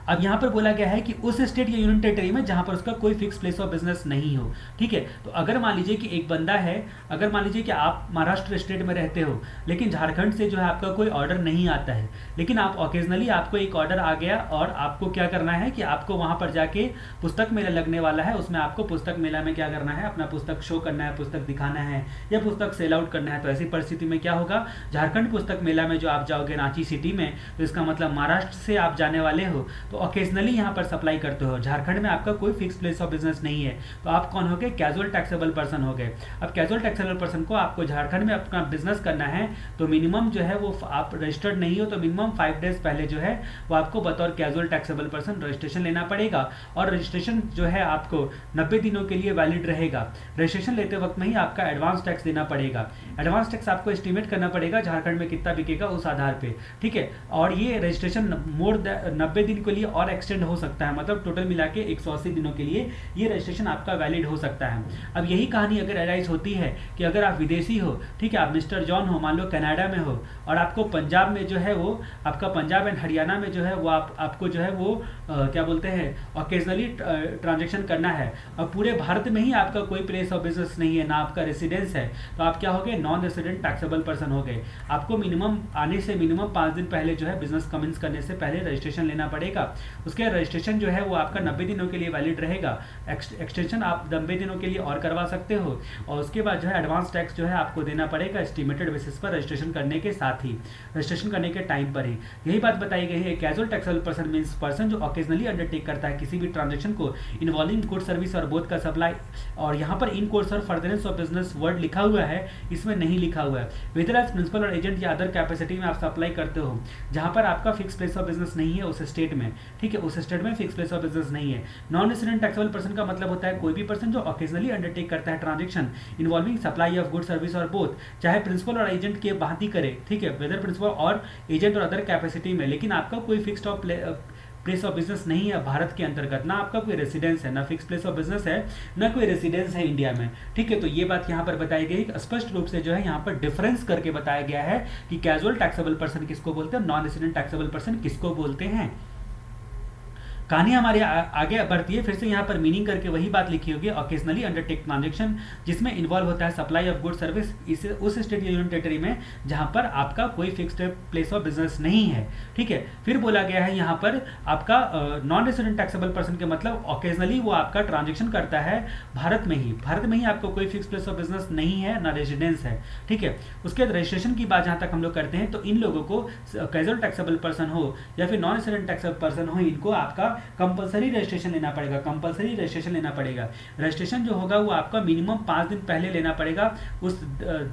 अब यहाँ पर बोला गया है कि उस स्टेट या यूनियन टेरिटरी में जहाँ पर उसका कोई फिक्स प्लेस ऑफ बिजनेस नहीं हो। ठीक है, तो अगर मान लीजिए कि एक बंदा है, अगर मान लीजिए कि आप महाराष्ट्र स्टेट में रहते हो लेकिन झारखंड से जो है आपका कोई ऑर्डर नहीं आता है, लेकिन आप ऑकेजनली आपको एक ऑर्डर आ गया और आपको क्या करना है कि आपको वहाँ पर जाके पुस्तक मेला लगने वाला है, उसमें आपको पुस्तक मेला में क्या करना है, अपना पुस्तक शो करना है, पुस्तक दिखाना है या पुस्तक सेल आउट करना है। तो ऐसी परिस्थिति में क्या होगा, झारखंड पुस्तक मेला में जो आप जाओगे रांची सिटी में, तो इसका मतलब महाराष्ट्र से आप जाने वाले हो तो ऑकेजनली यहाँ पर सप्लाई करते हो। झारखंड में आपका कोई फिक्स प्लेस ऑफ बिजनेस नहीं है तो आप कौन हो गए, कैजुअल टैक्सेबल पर्सन हो गए। अब कैजुअल टैक्सेबल पर्सन को आपको झारखंड में अपना बिजनेस करना है तो मिनिमम जो है वो आप रजिस्टर्ड नहीं हो तो मिनिमम 5 डेज पहले जो है वो आपको बतौर कैजुअल टैक्सेबल पर्सन रजिस्ट्रेशन लेना पड़ेगा और रजिस्ट्रेशन जो है आपको 90 दिनों के लिए वैलिड रहेगा। रजिस्ट्रेशन लेते वक्त में ही आपका एडवांस टैक्स देना पड़ेगा। एडवांस टैक्स आपको एस्टिमेट करना पड़ेगा झारखंड में कितना बिकेगा उस आधार पे। ठीक है, और ये रजिस्ट्रेशन मोर 90 दिन के लिए और एक्सटेंड हो सकता है, मतलब टोटल मिला के 180 दिनों के लिए ये रजिस्ट्रेशन आपका वैलिड हो सकता है। अब यही कहानी अगर अराइज होती है कि अगर आप विदेशी हो, ठीक है, आप मिस्टर जॉन हो, मान लो कनाडा में हो, और आपको पंजाब में जो है वो आपका पंजाब एंड हरियाणा में जो है वो आपको जो है वो क्या बोलते हैं ऑकेजनली ट्रांजेक्शन करना है, और पूरे भारत में ही आपका कोई प्लेस ऑफ बिजनेस नहीं है, ना आपका रेसिडेंस है, तो आप क्या हो गए, नॉन रेसिडेंट टैक्सेबल पर्सन हो गए। आपको मिनिमम आने से मिनिमम 5 दिन पहले जो है बिजनेस कमेंस करने से पहले रजिस्ट्रेशन लेना पड़ेगा। उसके रजिस्ट्रेशन जो है वो आपका 90 दिनों के लिए वैलिड रहेगा। एक्सटेंशन आप 90 दिनों के लिए और करवा सकते हो, और उसके बाद जो है एडवांस टैक्स जो है आपको देना पड़ेगा एस्टिमेटेड बेसिस पर रजिस्ट्रेशन करने के साथ ही, रजिस्ट्रेशन करने के टाइम पर ही। यही बात बताई गई है। Casual taxable person means person जो ऑकेजनली अंडरटेक करता है किसी भी ट्रांजेक्शन को इन्वॉल्विंग गुड सर्विस और बोथ का सप्लाई, और यहाँ पर इन कोर्स और फर्दरेंस ऑफ बिजनेस वर्ड लिखा हुआ है, इसमें नहीं लिखा हुआ है। वेदर एज प्रिंसिपल और एजेंट या अदर कैपेसिटी में आप सप्लाई करते हो, जहाँ पर आपका फिक्स प्लेस ऑफ बिजनेस नहीं है उस स्टेट में, ठीक है, उस स्टेट में फिक्स प्लेस ऑफ बिजनेस नहीं है। नॉन रेसिडेंट टैक्सेबल पर्सन का मतलब होता है कोई भी पर्सन जो ऑकेजनली अंडरटेक करता है transaction involving supply of good service और बोथ, चाहे प्रिंसिपल और एजेंट के भांति करे, ठीक है, वेदर प्रिंसिपल और एजेंट और अदर कैपेसिटी में, लेकिन आपका कोई fixed of place of business नहीं है भारत के अंतर्गत, ना आपका कोई रेसिडेंस है, ना फिक्स प्लेस ऑफ बिजनेस है, ना कोई रेसिडेंस है इंडिया में, ठीक है। तो ये बात यहाँ पर बताई गई, स्पष्ट रूप से जो है यहाँ पर डिफरेंस करके बताया गया है कि कैजुअल टैक्सेबल पर्सन किसको बोलते हैं, नॉन रेसिडेंट टैक्सेबल पर्सन किसको बोलते हैं। कहानी हमारी आगे बढ़ती है, फिर से यहाँ पर मीनिंग करके वही बात लिखी होगी, ऑकेजनली अंडरटेक ट्रांजेक्शन जिसमें इन्वॉल्व होता है सप्लाई ऑफ गुड सर्विस इस उस स्टेट या यूनियन टेरिटरी में जहाँ पर आपका कोई फिक्स्ड प्लेस ऑफ बिजनेस नहीं है, ठीक है। फिर बोला गया है यहाँ पर आपका नॉन रेसिडेंट टैक्सेबल पर्सन के मतलब ऑकेजनली वो आपका ट्रांजेक्शन करता है भारत में ही आपको कोई फिक्स प्लेस ऑफ बिजनेस नहीं है, ना रेजिडेंस है, ठीक है। उसके बाद रजिस्ट्रेशन की बात जहाँ तक हम लोग करते हैं, तो इन लोगों को कैजुअल टैक्सेबल पर्सन हो या फिर नॉन रेसिडेंट टैक्सेबल पर्सन हो, इनको आपका कंपलसरी रजिस्ट्रेशन लेना पड़ेगा, कंपलसरी रजिस्ट्रेशन लेना पड़ेगा। रजिस्ट्रेशन जो होगा वो आपका मिनिमम 5 दिन पहले लेना पड़ेगा उस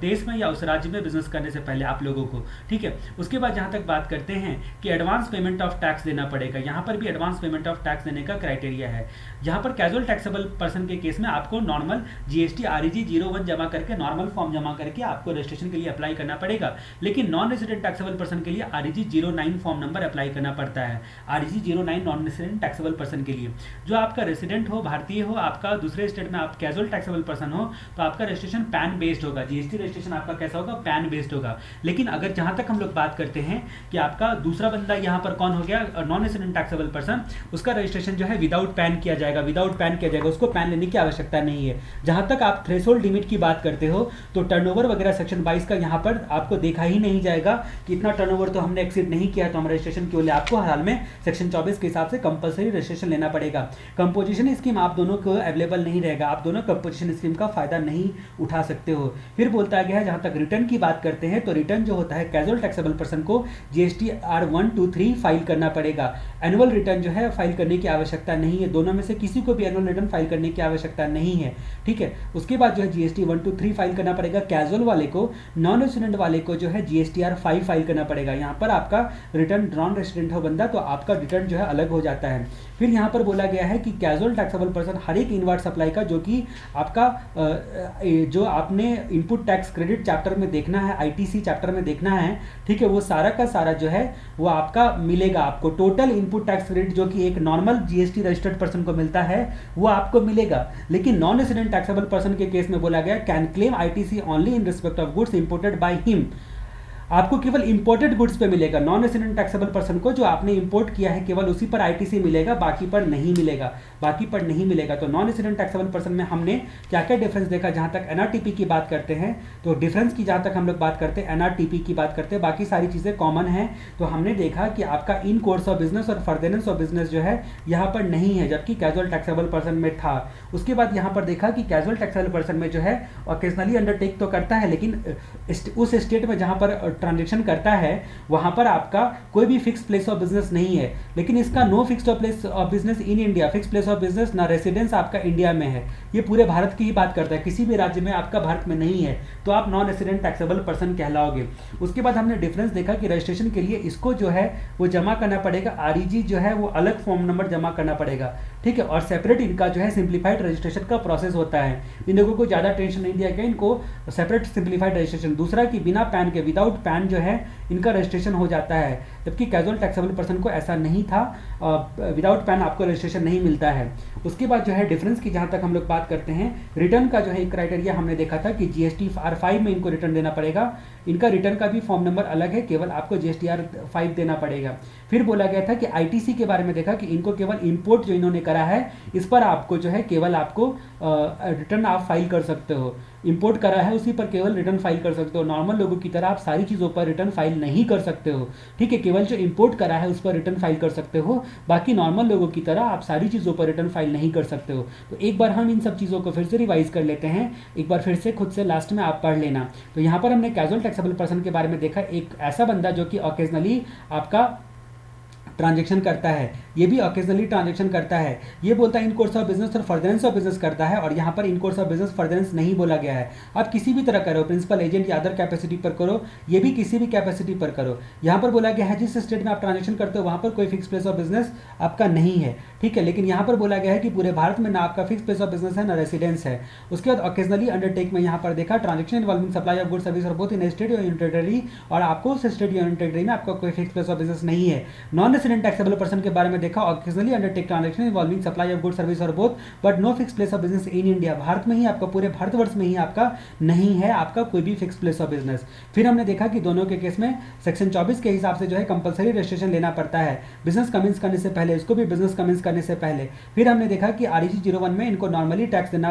देश में या उस राज्य में बिजनेस करने से पहले आप लोगों को, ठीक है। उसके बाद जहां तक बात करते हैं कि एडवांस पेमेंट ऑफ टैक्स देना पड़ेगा, यहां पर भी एडवांस पेमेंट ऑफ टैक्स देने का क्राइटेरिया है। जहां पर कैजुअल टैक्सेबल पर्सन के केस में आपको नॉर्मल जीएसटी आरईजी 01 जमा करके नॉर्मल फॉर्म जमा करके आपको रजिस्ट्रेशन के लिए अप्लाई करना पड़ेगा, लेकिन नॉन रेसिडेंट टैक्सेबल पर्सन के लिए आरईजी 09 फॉर्म नंबर अप्लाई करना पड़ता है। REG 09 non resident taxable person के लिए, जो आपका रेसिडेंट हो, भारतीय हो, आपका दूसरे स्टेट में आप कैजुअल टैक्सेबल पर्सन हो, तो आपका रजिस्ट्रेशन पैन बेस्ड होगा, जीएसटी रजिस्ट्रेशन आपका कैसा होगा, पैन बेस्ड होगा। लेकिन अगर जहां तक हम लोग बात करते हैं कि आपका दूसरा बंदा यहाँ पर कौन हो गया, नॉन रेसिडेंट टैक्सेबल पर्सन, उसका रजिस्ट्रेशन जो है विदाउट पैन किया जाएगा, विदाउट पैन किया जाएगा, उसको पैन लेने की आवश्यकता नहीं है। जहां तक आप थ्रेशोल्ड लिमिट की बात करते हो, तो टर्नओवर वगैरह सेक्शन 22 का यहाँ पर आपको देखा ही नहीं जाएगा कि इतना टर्नओवर तो हमने एक्सीड नहीं किया, तो हम रजिस्ट्रेशन क्यों ले, आपको हाल में सेक्शन 24 के हिसाब से कंपलसरी रजिस्ट्रेशन लेना पड़ेगा। कंपोजिशन स्कीम आप दोनों को अवेलेबल नहीं रहेगा, आप दोनों कंपोजिशन स्कीम का फायदा नहीं उठा सकते हो। फिर बोलता गया है जहां तक रिटर्न की बात करते हैं, तो रिटर्न जो होता है कैजुअल टैक्सेबल पर्सन को GSTR 1, 2, 3 फाइल करना पड़ेगा। एनुअल रिटर्न जो है फाइल करने की आवश्यकता नहीं है, दोनों में से किसी को भी एनुअल रिटर्न फाइल करने की आवश्यकता नहीं है, ठीक है। उसके बाद जो है GST 1, 2, 3 फाइल करना पड़ेगा कैजुअल वाले को, नॉन रेसिडेंट वाले को जो है GSTR 5 फाइल करना पड़ेगा। यहाँ पर आपका रिटर्न नॉन रेसिडेंट हो बंदा तो आपका रिटर्न जो है अलग हो जाता है। फिर यहाँ पर बोला गया है कि कैजुअल टैक्सेबल पर्सन हर एक इनवर्ट सप्लाई का जो कि आपका जो आपने इनपुट टैक्स क्रेडिट चैप्टर में देखना है, ITC चैप्टर में देखना है, ठीक है, वो सारा का सारा जो है वो आपका मिलेगा। आपको टोटल इनपुट टैक्स क्रेडिट जो कि एक नॉर्मल GST रजिस्टर्ड पर्सन को मिलता है वो आपको मिलेगा। लेकिन नॉन रेसिडेंट टैक्सेबल पर्सन के केस में बोला गया can claim ITC only in respect of goods imported by him, आपको केवल इंपोर्टेड गुड्स पे मिलेगा। नॉन रेसिडेंट टैक्सेबल पर्सन को जो आपने इंपोर्ट किया है केवल उसी पर ITC मिलेगा, बाकी पर नहीं मिलेगा, बाकी पर नहीं मिलेगा। तो नॉन रेसिडेंट टैक्सेबल पर्सन में हमने क्या क्या डिफरेंस देखा, जहां तक NRTP की बात करते हैं तो डिफरेंस की जहां तक हम लोग बात करते हैं NRTP की बात करते हैं, बाकी सारी चीज़ें कॉमन है। तो हमने देखा कि आपका इन कोर्स ऑफ बिजनेस और फर्दरेंस ऑफ बिजनेस जो है यहाँ पर नहीं है, जबकि कैजुअल टैक्सेबल पर्सन में था। उसके बाद यहाँ पर देखा कि कैजुअल टैक्सेबल पर्सन में जो है ऑकेजनली अंडरटेक तो करता है, लेकिन उस स्टेट में जहाँ पर ट्रांजेक्शन करता है वहां पर आपका कोई भी फिक्स प्लेस ऑफ बिजनेस नहीं है। लेकिन इसका no fixed place of business in India, fixed place of business ना रेसिडेंस आपका इंडिया में है, ये पूरे भारत की ही बात करता है, किसी भी राज्य में आपका भारत में नहीं है, तो आप नॉन रेसिडेंट टैक्सेबल पर्सन कहलाओगे। उसके बाद हमने डिफरेंस देखा कि रजिस्ट्रेशन के लिए इसको जो है वो जमा करना पड़ेगा, REG जो है वो अलग फॉर्म नंबर जमा करना पड़ेगा, ठीक है, और सेपरेट इनका जो है सिंप्लीफाइड रजिस्ट्रेशन का प्रोसेस होता है। इन लोगों को ज्यादा टेंशन नहीं दिया गया, इनको सेपरेट सिंप्लीफाइड रजिस्ट्रेशन। दूसरा कि बिना पैन के, विदाउट पैन जो है इनका रजिस्ट्रेशन हो जाता है, जबकि कैजुअल टैक्सेबल पर्सन को ऐसा नहीं था, विदाउट पैन आपको रजिस्ट्रेशन नहीं मिलता है। उसके बाद जो है डिफरेंस की जहाँ तक हम लोग बात करते हैं, रिटर्न का जो है क्राइटेरिया हमने देखा था कि GSTR5 में इनको रिटर्न देना पड़ेगा। इनका रिटर्न का भी फॉर्म नंबर अलग है, केवल आपको GSTR5 देना पड़ेगा। फिर बोला गया था कि ITC के बारे में देखा कि इनको केवल इंपोर्ट जो इन्होंने करा है इस पर आपको जो है केवल आपको रिटर्न आप फाइल कर सकते हो, इंपोर्ट करा है उसी पर केवल रिटर्न फाइल कर सकते हो। नॉर्मल लोगों की तरह आप सारी चीज़ों पर रिटर्न फाइल नहीं कर सकते हो, ठीक है। केवल जो इंपोर्ट करा है उस पर रिटर्न फाइल कर सकते हो, बाकी नॉर्मल लोगों की तरह आप सारी चीज़ों पर रिटर्न फाइल नहीं कर सकते हो। तो एक बार हम इन सब चीज़ों को फिर से रिवाइज कर लेते हैं, एक बार फिर से खुद से लास्ट में आप पढ़ लेना। तो यहाँ पर हमने कैजुअल टैक्सेबल पर्सन के बारे में देखा, एक ऐसा बंदा जो कि ऑकेजनली आपका ट्रांजेक्शन करता है, ये भी ऑकेजनली ट्रांजेक्शन करता है। ये बोलता है इन कोर्स ऑफ बिजनेस और फर्दरेंस ऑफ बिजनेस करता है, और यहाँ पर इन कोर्स ऑफ बिजनेस फर्दरेंस नहीं बोला गया है। आप किसी भी तरह करो, प्रिंसिपल एजेंट या अदर कैपेसिटी पर करो, ये भी किसी भी कैपेसिटी पर करो। यहाँ पर बोला गया है जिस स्टेट में आप ट्रांजेक्शन करते हो वहाँ पर कोई फिक्स प्लेस ऑफ बिजनेस आपका नहीं है, ठीक है। लेकिन यहाँ पर बोला गया है कि पूरे भारत में ना आपका फिक्स प्लेस ऑफ बिजनेस है ना रेसिडेंस है। उसके बाद ऑकेजनली अंडरटेक में यहाँ पर देखा transaction involving supply of good service और बोथ इन स्टेट और यूनियन टेरिटरी, और आपको उस स्टेट यूनियन टेरिटरी में आपका कोई फिक्स प्लेस ऑफ बिजनेस नहीं है। नॉन रेसिडेंट टैक्सेबल पर्सन के बारे में देखा occasionally undertake transaction involving supply of good service और both but no fix place of business in India. भारत में ही आपका, पूरे भारतवर्ष में ही आपका नहीं है आपका कोई भी फिक्स प्लेस ऑफ बिजनेस। फिर हमने देखा कि दोनों के केस में सेक्शन 24 के हिसाब से जो है कंपलसरी रजिस्ट्रेशन लेना पड़ता है बिजनेस कमेंस करने से पहले, इसको भी बिजनेस कमेंस करने से पहले। फिर हमने देखा कि REG 01 में इनको नॉर्मली टैक्स देना,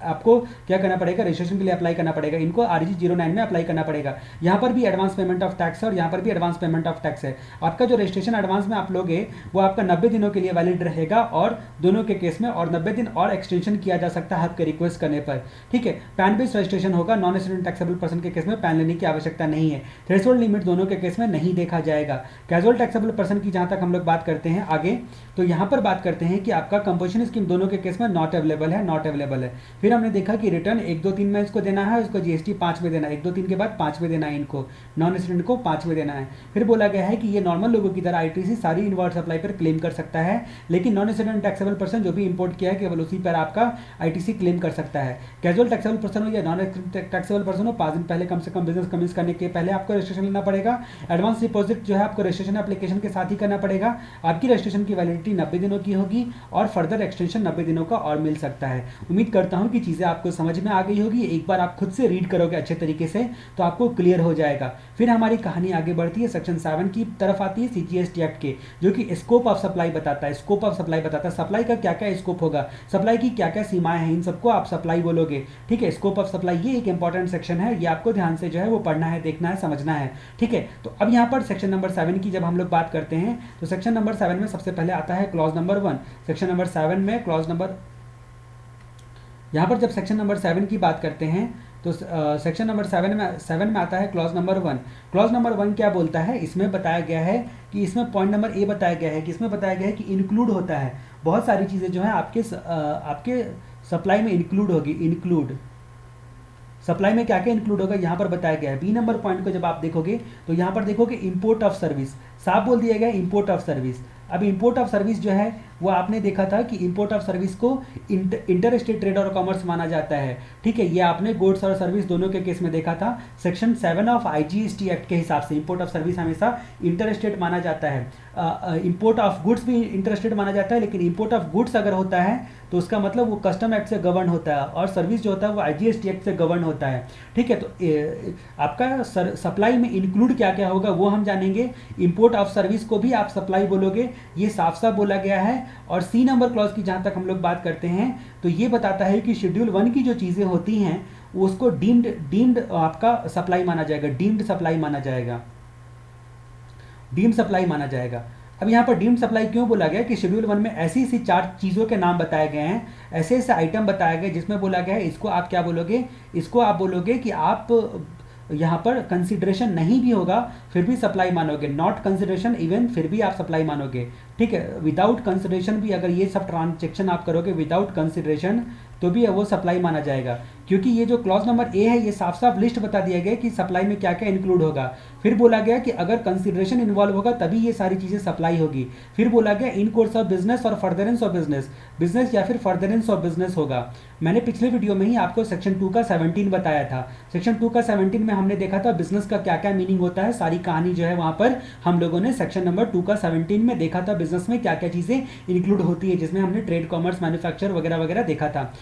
आपको क्या करना पड़ेगा, रजिस्ट्रेशन के लिए अप्लाई करना पड़ेगा, इनको REG 09 में अप्लाई करना पड़ेगा। यहाँ पर भी एडवांस पेमेंट ऑफ टैक्स है और यहाँ पर भी एडवांस पेमेंट ऑफ टैक्स है। आपका जो रजिस्ट्रेशन एडवांस में आप लोगे वो आपका 90 दिनों के लिए वैलिड रहेगा, और दोनों के केस में और 90 दिन और एक्सटेंशन किया जा सकता है आपके रिक्वेस्ट करने पर, ठीक है। पैन बेस्ड रजिस्ट्रेशन होगा, नॉन रेसिडेंट टैक्सेबल पर्सन के केस में पैन लेने की आवश्यकता नहीं है। थ्रेशोल्ड लिमिट दोनों के केस में नहीं देखा जाएगा। कैजुअल टैक्सेबल पर्सन की जहां तक हम लोग बात करते हैं आगे, तो यहां पर बात करते हैं कि आपका कंपोजिशन स्कीम दोनों के केस में नॉट अवेलेबल है, नॉट अवेलेबल है। फिर हमने देखा कि रिटर्न 1, 2, 3 में इसको देना है, इसको GST 5 में देना है, 1, 2, 3 के बाद 5 में देना है, इनको नॉन रेसिडेंट को 5 में देना है। फिर बोला गया है कि ये नॉर्मल लोगों की तरह ITC सारी इनवर्ड सप्लाई पर क्लेम कर सकता है, लेकिन नॉन रेसिडेंट टैक्सेबल पर्सन जो भी इंपोर्ट किया है केवल उसी पर आपका ITC क्लेम कर सकता है। कैजुअल टैक्सेबल पर्सन हो या नॉन टैक्सेबल पर्सन हो, 5 दिन पहले कम से कम बिजनेस कमेंस करने के पहले आपको रजिस्ट्रेशन लेना पड़ेगा। एडवांस डिपॉजिट जो है आपको रजिस्ट्रेशन एप्लीकेशन के साथ ही करना पड़ेगा। आपकी रजिस्ट्रेशन की वैलिडिटी 90 दिनों की होगी और फर्दर एक्सटेंशन 90 दिनों का और मिल सकता है। उम्मीद करता हूं कि चीज़ें आपको समझ में आ गई होगी। एक बार आप खुद से रीड करोगे अच्छे तरीके से तो आपको क्लियर हो जाएगा। फिर हमारी कहानी आगे बढ़ती है, सेक्शन 7 की तरफ आती है, CGST एक्ट के, जो कि स्कोप ऑफ सप्लाई बताता है। स्कोप ऑफ सप्लाई बताता है सप्लाई का क्या क्या स्कोप होगा, सप्लाई की क्या क्या सीमाएं हैं, इन सबको आप सप्लाई बोलोगे, ठीक है। स्कोप ऑफ सप्लाई ये एक इंपॉर्टेंट सेक्शन है, ये आपको ध्यान से जो है वो पढ़ना है, देखना है, समझना है, ठीक है। तो अब यहाँ पर सेक्शन नंबर 7 की जब हम लोग बात करते हैं तो सेक्शन नंबर 7 में सबसे पहले आता है क्लॉज नंबर 1। सेक्शन नंबर 7 में क्लॉज नंबर, यहाँ पर जब सेक्शन नंबर 7 की बात करते हैं तो सेक्शन नंबर 7 में आता है क्लॉज नंबर 1। क्लॉज नंबर 1 क्या बोलता है, इसमें बताया गया है कि इसमें पॉइंट नंबर ए बताया गया है कि इसमें बताया गया है कि इंक्लूड होता है, बहुत सारी चीज़ें जो है आपके सप्लाई में इंक्लूड होगी। इंक्लूड सप्लाई में क्या क्या इंक्लूड होगा यहाँ पर बताया गया है। बी नंबर पॉइंट को जब आप देखोगे तो यहाँ पर देखोगे इंपोर्ट ऑफ सर्विस, साफ बोल दिया गया इंपोर्ट ऑफ सर्विस। अब इंपोर्ट ऑफ सर्विस जो है वो आपने देखा था कि इंपोर्ट ऑफ सर्विस को इंटर स्टेट ट्रेड और कॉमर्स माना जाता है, ठीक है। ये आपने गुड्स और सर्विस दोनों के केस में देखा था। सेक्शन 7 ऑफ IGST एक्ट के हिसाब से इंपोर्ट ऑफ सर्विस हमेशा इंटर स्टेट माना जाता है। इंपोर्ट ऑफ गुड्स भी इंटर स्टेट माना जाता है, लेकिन इंपोर्ट ऑफ गुड्स अगर होता है तो उसका मतलब वो कस्टम एक्ट से गवर्न होता है, और सर्विस जो होता है वो IGST एक्ट से गवर्न होता है, ठीक है। तो आपका सप्लाई में इंक्लूड क्या क्या होगा वो हम जानेंगे। इंपोर्ट ऑफ सर्विस को भी आप सप्लाई बोलोगे, ये साफ साफ बोला गया है। और सी नंबर क्लॉज की जहाँ तक हम लोग बात करते हैं तो ये बताता है कि शेड्यूल 1 की जो चीज़ें होती हैं उसको डीम्ड आपका सप्लाई माना जाएगा, डीम्ड सप्लाई माना जाएगा, डीम्ड सप्लाई माना जाएगा। अब यहाँ पर डीम्ड सप्लाई क्यों बोला गया कि शेड्यूल 1 में ऐसी 4 चीज़ों के नाम बताए गए हैं, ऐसे आइटम बताए गए जिसमें बोला गया है इसको आप क्या बोलोगे, इसको आप बोलोगे कि आप यहाँ पर कंसिडरेशन नहीं भी होगा फिर भी सप्लाई मानोगे, नॉट कंसिडरेशन इवन फिर भी आप सप्लाई मानोगे, ठीक है। विदाउट कंसिडरेशन भी अगर ये सब ट्रांजेक्शन आप करोगे विदाउट कंसिडरेशन तो भी वो सप्लाई माना जाएगा। क्योंकि ये जो क्लॉज नंबर ए है ये साफ साफ लिस्ट बता दिया गया कि सप्लाई में क्या क्या इंक्लूड होगा। फिर बोला गया कि अगर कंसिडरेशन इन्वॉल्व होगा तभी ये सारी चीज़ें सप्लाई होगी। फिर बोला गया इन कोर्स ऑफ बिजनेस और फर्दरेंस ऑफ बिजनेस, बिजनेस या फिर फर्दरेंस ऑफ बिजनेस होगा। मैंने पिछले वीडियो में ही आपको सेक्शन 2 का 17 बताया था। सेक्शन 2 का 17 में हमने देखा था बिजनेस का क्या क्या मीनिंग होता है, सारी कहानी जो है वहां पर हम लोगों ने सेक्शन नंबर 2 का 17 में देखा था बिजनेस में क्या क्या चीज़ें इंक्लूड होती है, जिसमें हमने ट्रेड, कॉमर्स, मैन्युफैक्चर वगैरह वगैरह देखा था।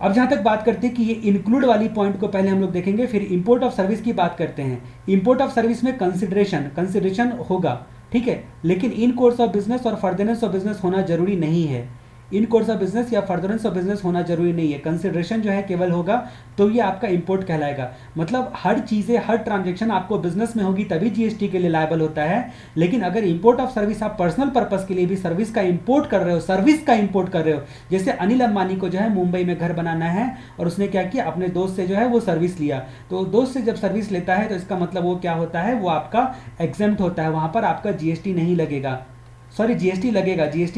अब जहां तक बात करते हैं कि ये इंक्लूड वाली पॉइंट को पहले हम लोग देखेंगे, फिर इंपोर्ट ऑफ सर्विस की बात करते हैं। इंपोर्ट ऑफ सर्विस में कंसिडरेशन होगा, ठीक है, लेकिन इन कोर्स ऑफ बिजनेस और फर्दरेंस ऑफ बिजनेस होना जरूरी नहीं है। इन कोर्स ऑफ बिजनेस या फर्दरेंस ऑफ बिजनेस होना जरूरी नहीं है। कंसिडरेशन जो है केवल होगा तो ये आपका इंपोर्ट कहलाएगा। मतलब हर चीज़ें, हर ट्रांजेक्शन आपको बिजनेस में होगी तभी जीएसटी के लिए लायबल होता है। लेकिन अगर इंपोर्ट ऑफ सर्विस आप पर्सनल पर्पस के लिए भी सर्विस का इंपोर्ट कर रहे हो, सर्विस का इंपोर्ट कर रहे हो, जैसे अनिल अंबानी को जो है मुंबई में घर बनाना है और उसने क्या किया, अपने दोस्त से जो है वो सर्विस लिया, तो दोस्त से जब सर्विस लेता है तो इसका मतलब वो क्या होता है, वो आपका एग्जेम्प्ट होता है, वहां पर आपका जीएसटी नहीं लगेगा, सॉरी जीएसटी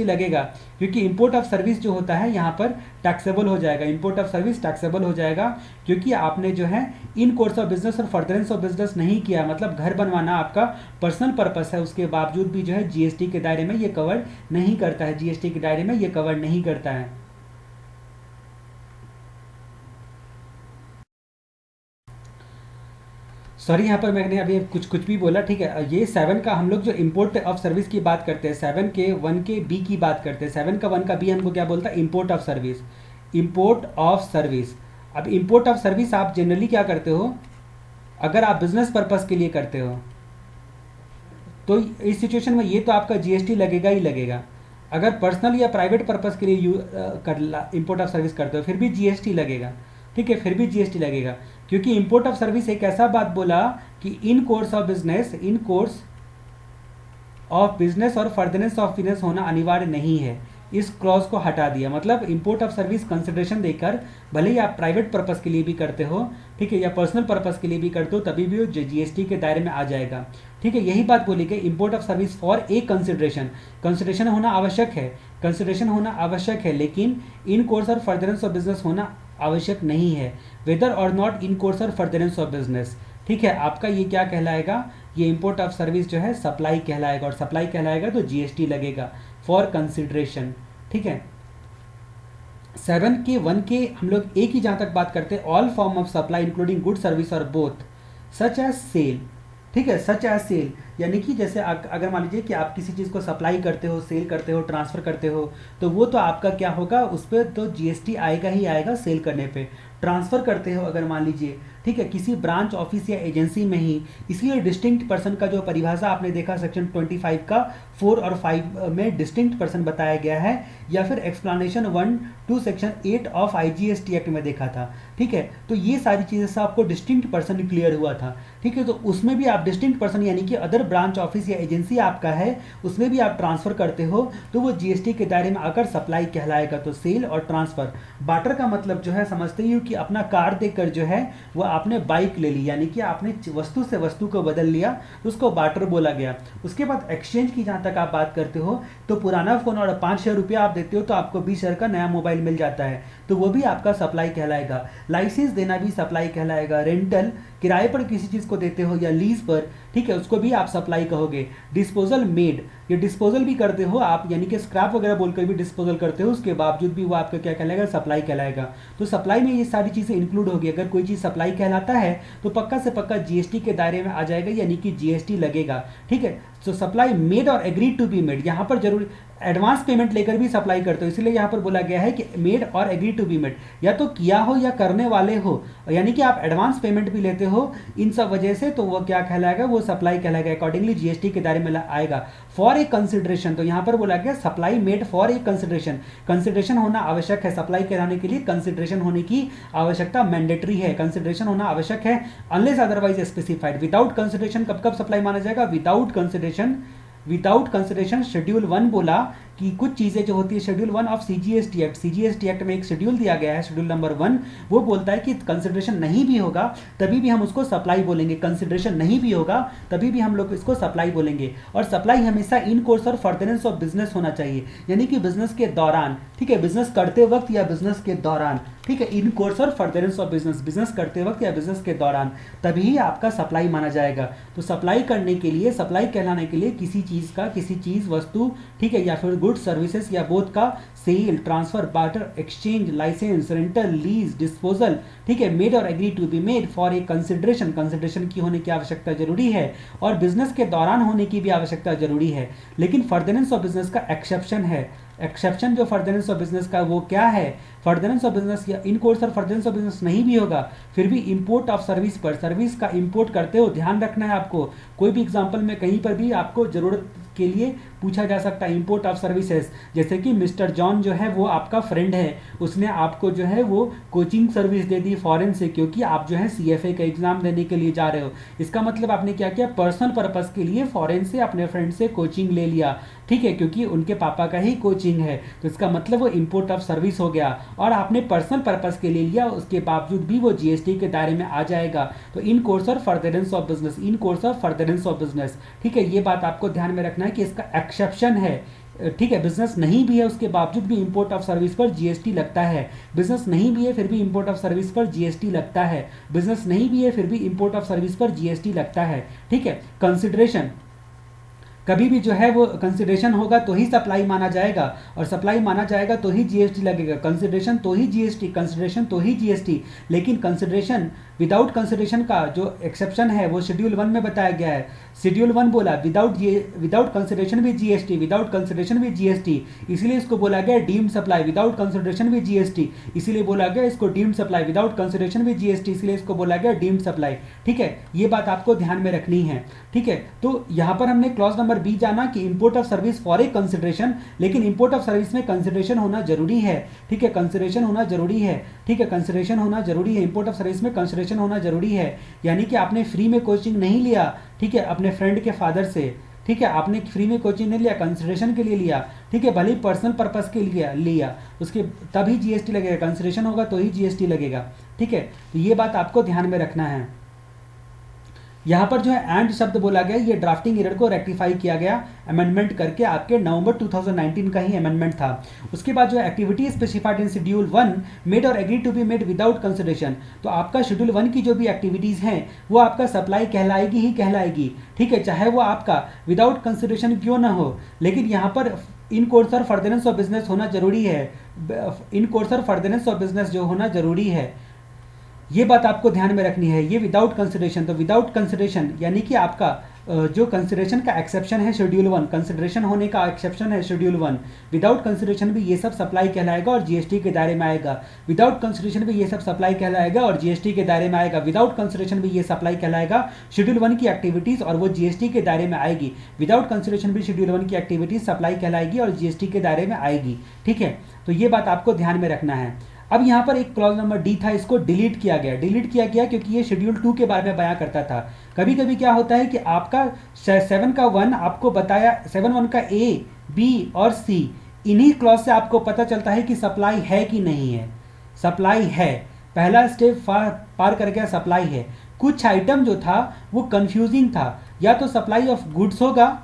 लगेगा क्योंकि इंपोर्ट ऑफ सर्विस जो होता है यहाँ पर टैक्सेबल हो जाएगा। इंपोर्ट ऑफ सर्विस टैक्सेबल हो जाएगा क्योंकि आपने जो है इन कोर्स ऑफ बिजनेस और फर्दरेंस ऑफ बिजनेस नहीं किया। मतलब घर बनवाना आपका पर्सनल पर्पस है, उसके बावजूद भी जो है जीएसटी के दायरे में ये कवर नहीं करता है, जीएसटी के दायरे में ये कवर नहीं करता है। सॉरी, यहाँ पर मैंने अभी कुछ भी बोला, ठीक है। ये 7 का हम लोग जो इंपोर्ट ऑफ सर्विस की बात करते हैं, 7 के 1 के बी की बात करते हैं, 7 का 1 का बी हमको क्या बोलता है, import of service. Import of service, अब इंपोर्ट ऑफ सर्विस आप जनरली क्या करते हो, अगर आप बिजनेस पर्पस के लिए करते हो तो इस सिचुएशन में ये तो आपका जीएसटी लगेगा ही लगेगा। अगर पर्सनल या प्राइवेट पर्पस के लिए इंपोर्ट ऑफ सर्विस करते हो फिर भी जीएसटी लगेगा, ठीक है, फिर भी जीएसटी लगेगा। क्योंकि इंपोर्ट ऑफ सर्विस एक ऐसा बात बोला कि in course of business, in course of business और फर्दरेंस ऑफ बिजनेस होना अनिवार्य नहीं है। इस क्लॉज को हटा दिया। मतलब इंपोर्ट ऑफ सर्विस कंसिडरेशन देकर भले ही आप प्राइवेट पर्पस के लिए भी करते हो, ठीक है, या पर्सनल पर्पस के लिए भी करते हो, तभी भी वो जीएसटी के दायरे में आ जाएगा, ठीक है। यही बात बोली गई, import of service for a consideration, consideration होना आवश्यक है, कंसिडरेशन होना आवश्यक है, लेकिन इन कोर्स और फर्दरेंस ऑफ बिजनेस होना आवश्यक नहीं है। वेदर और नॉट इन कोर्स और फर्दरेंस ऑफ बिजनेस, ठीक है, आपका ये क्या कहलाएगा, ये इंपोर्ट ऑफ सर्विस जो है सप्लाई कहलाएगा, और सप्लाई कहलाएगा तो जीएसटी लगेगा फॉर कंसिडरेशन, ठीक है। 7 के 1 के हम लोग एक ही जहां तक बात करते हैं, all form of supply including good service और बोथ सच एज सेल, ठीक है, सच एज सेल, यानी कि जैसे अगर मान लीजिए कि आप किसी चीज़ को सप्लाई करते हो, सेल करते हो, ट्रांसफ़र करते हो, तो वो तो आपका क्या होगा, उस पर तो जीएसटी आएगा ही आएगा सेल करने पे। ट्रांसफ़र करते हो अगर मान लीजिए, ठीक है, किसी ब्रांच, ऑफिस या एजेंसी में ही, इसलिए डिस्टिंक्ट पर्सन का जो परिभाषा आपने देखा सेक्शन 25 का 4 और 5 में डिस्टिंक्ट पर्सन बताया गया है, या फिर explanation 1 to section 8 of IGST act में देखा था, ठीक है। तो ये सारी चीज़ें से आपको डिस्टिंक्ट पर्सन क्लियर हुआ था, ठीक है। तो उसमें भी आप डिस्टिंक्ट पर्सन यानी कि अदर ब्रांच, ऑफिस या एजेंसी आपका है, उसमें भी आप ट्रांसफ़र करते हो तो वो जीएसटी के दायरे में आकर सप्लाई कहलाएगा। तो सेल और ट्रांसफ़र, बार्टर का मतलब जो है समझते ही हो कि अपना कार्ड देकर जो है वो आपने बाइक ले ली, यानी कि आपने वस्तु से वस्तु को बदल लिया, तो उसको बार्टर बोला गया। उसके बाद एक्सचेंज की जहाँ तक आप बात करते हो, तो पुराना फ़ोन और 5,000 रुपया आप देते हो तो आपको 20,000 का नया मोबाइल मिल जाता है, तो वो भी आपका सप्लाई कहलाएगा। लाइसेंस देना भी सप्लाई कहलाएगा। रेंटल, किराए पर किसी चीज़ को देते हो या लीज पर, ठीक है, उसको भी आप सप्लाई कहोगे। डिस्पोजल मेड, ये डिस्पोजल भी करते हो आप, यानी कि स्क्रैप वगैरह बोलकर भी डिस्पोजल करते हो, उसके बावजूद भी वो आपका क्या कहलाएगा, सप्लाई कहलाएगा। तो सप्लाई में ये सारी चीज़ें इंक्लूड होगी। अगर कोई चीज़ सप्लाई कहलाता है तो पक्का से पक्का जीएसटी के दायरे में आ जाएगा, यानी कि जीएसटी लगेगा, ठीक है। तो सप्लाई मेड और एग्रीड टू बी मेड, यहाँ पर जरूर एडवांस पेमेंट लेकर भी सप्लाई करते हो, इसलिए यहाँ पर बोला गया है कि मेड और एग्री टू बी मेड, या तो किया हो या करने वाले हो, यानी कि आप एडवांस पेमेंट भी लेते हो, इन सब वजह से तो वो क्या कहलाएगा, वो सप्लाई कहलाएगा। अकॉर्डिंगली जीएसटी के दायरे में आएगा। फॉर ए कंसिडरेशन, तो यहाँ पर बोला गया supply made for a consideration, consideration होना आवश्यक है, सप्लाई कराने के लिए कंसिडरेशन होने की आवश्यकता मैंडेटरी है, कंसिडरेशन होना आवश्यक है, unless otherwise specified. Without consideration कब कब सप्लाई माना जाएगा, without consideration, without consideration schedule 1 बोला कि कुछ चीज़ें जो होती है, schedule 1 of CGST act, CGST act में एक शेड्यूल दिया गया है, शेड्यूल नंबर 1, वो बोलता है कि कंसिडरेशन नहीं भी होगा तभी भी हम उसको सप्लाई बोलेंगे, कंसिडरेशन नहीं भी होगा तभी भी हम लोग इसको सप्लाई बोलेंगे। और सप्लाई हमेशा इन कोर्स और फर्दरेंस ऑफ बिजनेस होना चाहिए, यानी कि बिजनेस के दौरान, ठीक है, बिजनेस करते वक्त या बिजनेस के दौरान, ठीक है, इन कोर्स और फर्दरेंस ऑफ बिजनेस, बिजनेस करते वक्त या बिजनेस के दौरान, तभी ही आपका सप्लाई माना जाएगा। तो सप्लाई करने के लिए, सप्लाई कहलाने के लिए किसी चीज़ का, किसी चीज़ वस्तु, ठीक है, या फिर गुड्स सर्विसेज या बोथ का sale, transfer, barter, exchange, licence, rental, lease, disposal, ठीक है, मेड और agree to be made for a consideration, consideration की होने की आवश्यकता जरूरी है, और बिजनेस के दौरान होने की भी आवश्यकता जरूरी है। लेकिन फर्दरेंस ऑफ बिजनेस का एक्सेप्शन है। एक्सेप्शन जो फर्दरेंस ऑफ बिजनेस का, वो क्या है? फर्दरेंस ऑफ बिजनेस या इन कोर्स और फर्दरेंस ऑफ बिजनेस नहीं भी होगा, फिर भी इंपोर्ट ऑफ सर्विस पर, सर्विस का इंपोर्ट करते हो ध्यान रखना है आपको। कोई भी एग्जांपल में कहीं पर भी आपको जरूरत के लिए पूछा जा सकता है इंपोर्ट ऑफ सर्विसेज। जैसे कि मिस्टर जॉन जो है वो आपका फ्रेंड है, उसने आपको जो है वो कोचिंग सर्विस दे दी फॉरेन से, क्योंकि आप जो है CFA का एग्जाम देने के लिए जा रहे हो। इसका मतलब आपने क्या किया? पर्सनल पर्पस के लिए फॉरेन से अपने फ्रेंड से कोचिंग ले लिया, ठीक है, क्योंकि उनके पापा का ही कोचिंग है, तो इसका मतलब वो इंपोर्ट ऑफ सर्विस हो गया। और आपने पर्सनल पर्पस के लिए लिया, उसके बावजूद भी वो GST के दायरे में आ जाएगा। तो इन कोर्स और furtherance of business, in course और फर्दरेंस ऑफ बिजनेस, ठीक है, ये बात आपको ध्यान में रखना है कि इसका एक्सेप्शन है, ठीक है। बिजनेस नहीं भी है उसके बावजूद भी इंपोर्ट ऑफ सर्विस पर GST लगता है, बिजनेस नहीं भी है फिर भी इंपोर्ट ऑफ सर्विस पर GST लगता है, बिजनेस नहीं भी है फिर भी इंपोर्ट ऑफ सर्विस पर GST लगता है, ठीक है। कंसिडरेशन, कभी भी जो है वो कंसिडरेशन होगा तो ही सप्लाई माना जाएगा, और सप्लाई माना जाएगा तो ही GST लगेगा। कंसिडरेशन तो ही GST, कंसिडरेशन तो ही GST। लेकिन कंसिडरेशन, विदाउट कंसिडरेशन का जो एक्सेप्शन है वो शेड्यूल 1 में बताया गया है। शेड्यूल 1 बोला विदाउट कंसिडरेशन भी GST, विदाउट कंसिडरेशन भी GST, इसीलिए इसको बोला गया डीम्ड सप्लाई, विदाउट कंसिडरेशन भी GST, इसीलिए बोला गया इसको डीम्ड सप्लाई, विदाउट कंसिडरेशन भी GST, इसलिए इसको बोला गया डीम्ड सप्लाई, ठीक है। ये बात आपको ध्यान में रखनी है, ठीक है। तो यहाँ पर हमने क्लॉज नंबर B जाना कि import of service for a consideration, लेकिन इंपोर्ट ऑफ सर्विस में कंसिडरेशन होना जरूरी है, ठीक है, कंसिडरेशन होना जरूरी है, ठीक है, कंसिडरेशन होना जरूरी है। इंपोर्ट ऑफ सर्विस में कंसिडरेशन होना जरूरी है, यानी कि आपने फ्री में कोचिंग नहीं लिया, ठीक है, अपने फ्रेंड के फादर से, ठीक है, आपने फ्री में कोचिंग नहीं लिया, कंसिडरेशन के लिए लिया, ठीक है, भले ही पर्सनल पर्पस के लिए लिया, उसके तभी GST लगेगा, कंसिडरेशन होगा तो ही GST लगेगा, ठीक है। तो ये बात आपको ध्यान में रखना है। यहाँ पर जो है एंड शब्द बोला गया, ये ड्राफ्टिंग एरर को रेक्टिफाई किया गया अमेंडमेंट करके, आपके नवंबर 2019 का ही अमेंडमेंट था। उसके बाद जो है activity specified in schedule 1 made और agree to be made without consideration, तो आपका शेड्यूल 1 की जो भी एक्टिविटीज़ हैं वो आपका सप्लाई कहलाएगी ही कहलाएगी, ठीक है, चाहे वो आपका विदाउट कंसिडरेशन क्यों ना हो। लेकिन यहाँ पर इन कोर्स और फर्दरेंस ऑफ बिजनेस होना जरूरी है, इन कोर्स और फर्दरेंस ऑफ बिजनेस जो होना जरूरी है, ये बात आपको ध्यान में रखनी है। ये विदाउट कंसिडरेशन, तो विदाउट कंसिडरेशन यानी कि आपका जो कंसिडरेशन का एक्सेप्शन है शेड्यूल 1, कंसिडरेशन होने का एक्सेप्शन है शेड्यूल 1, विदाउट कंसिडरेशन भी ये सब सप्लाई कहलाएगा और GST के दायरे में आएगा। विदाउट कंसिडरेशन भी ये सब सप्लाई कहलाएगा और GST के दायरे में आएगा। विदाउट कंसिडरेशन भी ये सप्लाई कहलाएगा शेड्यूल 1 की एक्टिविटीज़ और वो GST के दायरे में आएगी। विदाउट कंसिडरेशन भी शेड्यूल 1 की एक्टिविटीज़ सप्लाई कहलाएगी और GST के दायरे में आएगी, ठीक है। तो ये बात आपको ध्यान में रखना है। अब यहाँ पर एक क्लॉज नंबर D था, इसको डिलीट किया गया। डिलीट किया गया क्योंकि ये शेड्यूल 2 के बारे में बयां करता था। कभी कभी क्या होता है कि आपका 7 का 1 आपको बताया, 7(1) का A, B और C, इन्हीं क्लॉज से आपको पता चलता है कि सप्लाई है कि नहीं है। सप्लाई है, पहला स्टेप पार कर गया, सप्लाई है। कुछ आइटम जो था वो कंफ्यूजिंग था, या तो सप्लाई ऑफ गुड्स होगा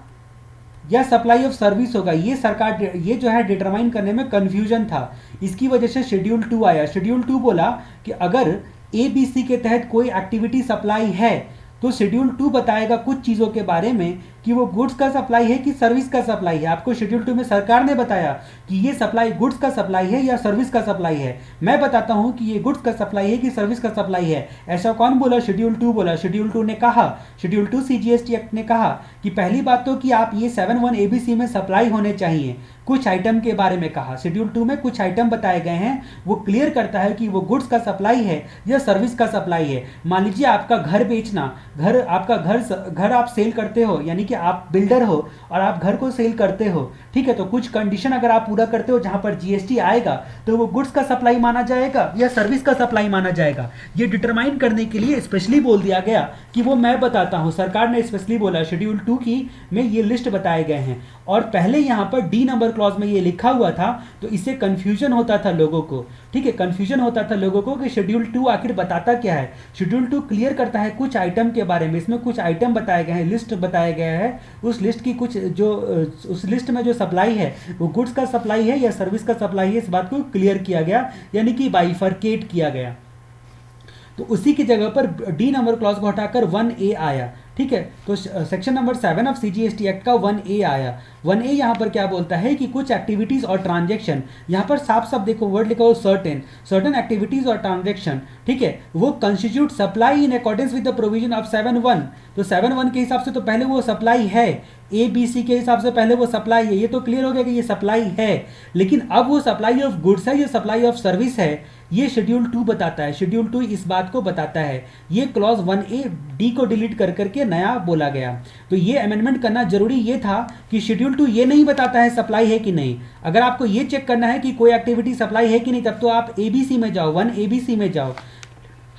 या सप्लाई ऑफ सर्विस होगा, ये सरकार ये जो है डिटरमाइन करने में कंफ्यूजन था। इसकी वजह से शेड्यूल 2 आया। शेड्यूल 2 बोला कि अगर ABC के तहत कोई एक्टिविटी सप्लाई है तो शेड्यूल 2 बताएगा कुछ चीज़ों के बारे में कि वो गुड्स का सप्लाई है कि सर्विस का सप्लाई है। आपको शेड्यूल 2 में सरकार ने बताया कि ये सप्लाई गुड्स का सप्लाई है या सर्विस का सप्लाई है। मैं बताता हूं कि ये गुड्स का सप्लाई है कि सर्विस का सप्लाई है। ऐसा कौन बोला? शेड्यूल 2 बोला। शेड्यूल 2 ने कहा, शेड्यूल 2 CGST एक्ट ने कहा कि पहली बात तो कि आप ये 7(1) ABC में सप्लाई होने चाहिए। कुछ आइटम के बारे में कहा, शेड्यूल 2 में कुछ आइटम बताए गए हैं, वो क्लियर करता है कि वो गुड्स का सप्लाई है या सर्विस का सप्लाई है। मान लीजिए आपका घर बेचना, आपका घर आप सेल करते हो, यानी कि आप बिल्डर हो और आप घर को सेल करते हो, ठीक है। तो कुछ कंडीशन अगर आप पूरा करते हो जहां पर GST आएगा तो वो गुड्स का सप्लाई माना जाएगा या सर्विस का सप्लाई माना जाएगा। ये डिटरमाइन करने के लिए स्पेशली बोल दिया गया कि वो मैं बताता हूं। सरकार ने स्पेशली बोला शेड्यूल 2 की में ये लिस्ट बताए गए हैं, और पहले यहां पर D नंबर क्लॉज में ये लिखा हुआ था, तो इससे कंफ्यूजन होता था लोगों को, ठीक है। कंफ्यूजन होता था लोगों को कि शेड्यूल 2 आखिर बताता क्या है। शेड्यूल 2 क्लियर करता है कुछ आइटम के बारे में। इसमें कुछ आइटम बताए गए हैं, लिस्ट बताया गया है उस लिस्ट की कुछ जो उस लिस्ट में जो सप्लाई है वो गुड्स का सप्लाई है या सर्विस का सप्लाई है, इस बात को क्लियर किया गया, यानी कि बाइफरकेट किया गया। तो उसी की जगह पर डी नंबर क्लॉज को हटाकर 1A आया, ठीक है। तो section number 7 of CGST act का 1A आया। 1A यहाँ पर क्या बोलता है कि कुछ एक्टिविटीज और ट्रांजैक्शन, यहाँ पर साफ साफ देखो वर्ड लिखा हो सर्टेन एक्टिविटीज और ट्रांजैक्शन, ठीक है, वो constitute supply in accordance with the provision of 7.1। तो 7.1 के हिसाब से तो पहले वो सप्लाई है, ABC के हिसाब से पहले वो सप्लाई है, ये तो क्लियर हो गया कि ये सप्लाई है। लेकिन अब वो सप्लाई ऑफ गुड्स है या सप्लाई ऑफ सर्विस है, ये शेड्यूल 2 बताता है। शेड्यूल 2 इस बात को बताता है। ये क्लॉज 1A डी को डिलीट कर करके नया बोला गया। तो ये अमेंडमेंट करना जरूरी ये था कि शेड्यूल 2 ये नहीं बताता है सप्लाई है कि नहीं। अगर आपको ये चेक करना है कि कोई एक्टिविटी सप्लाई है कि नहीं, तब तो आप ABC में जाओ, 1ABC में जाओ।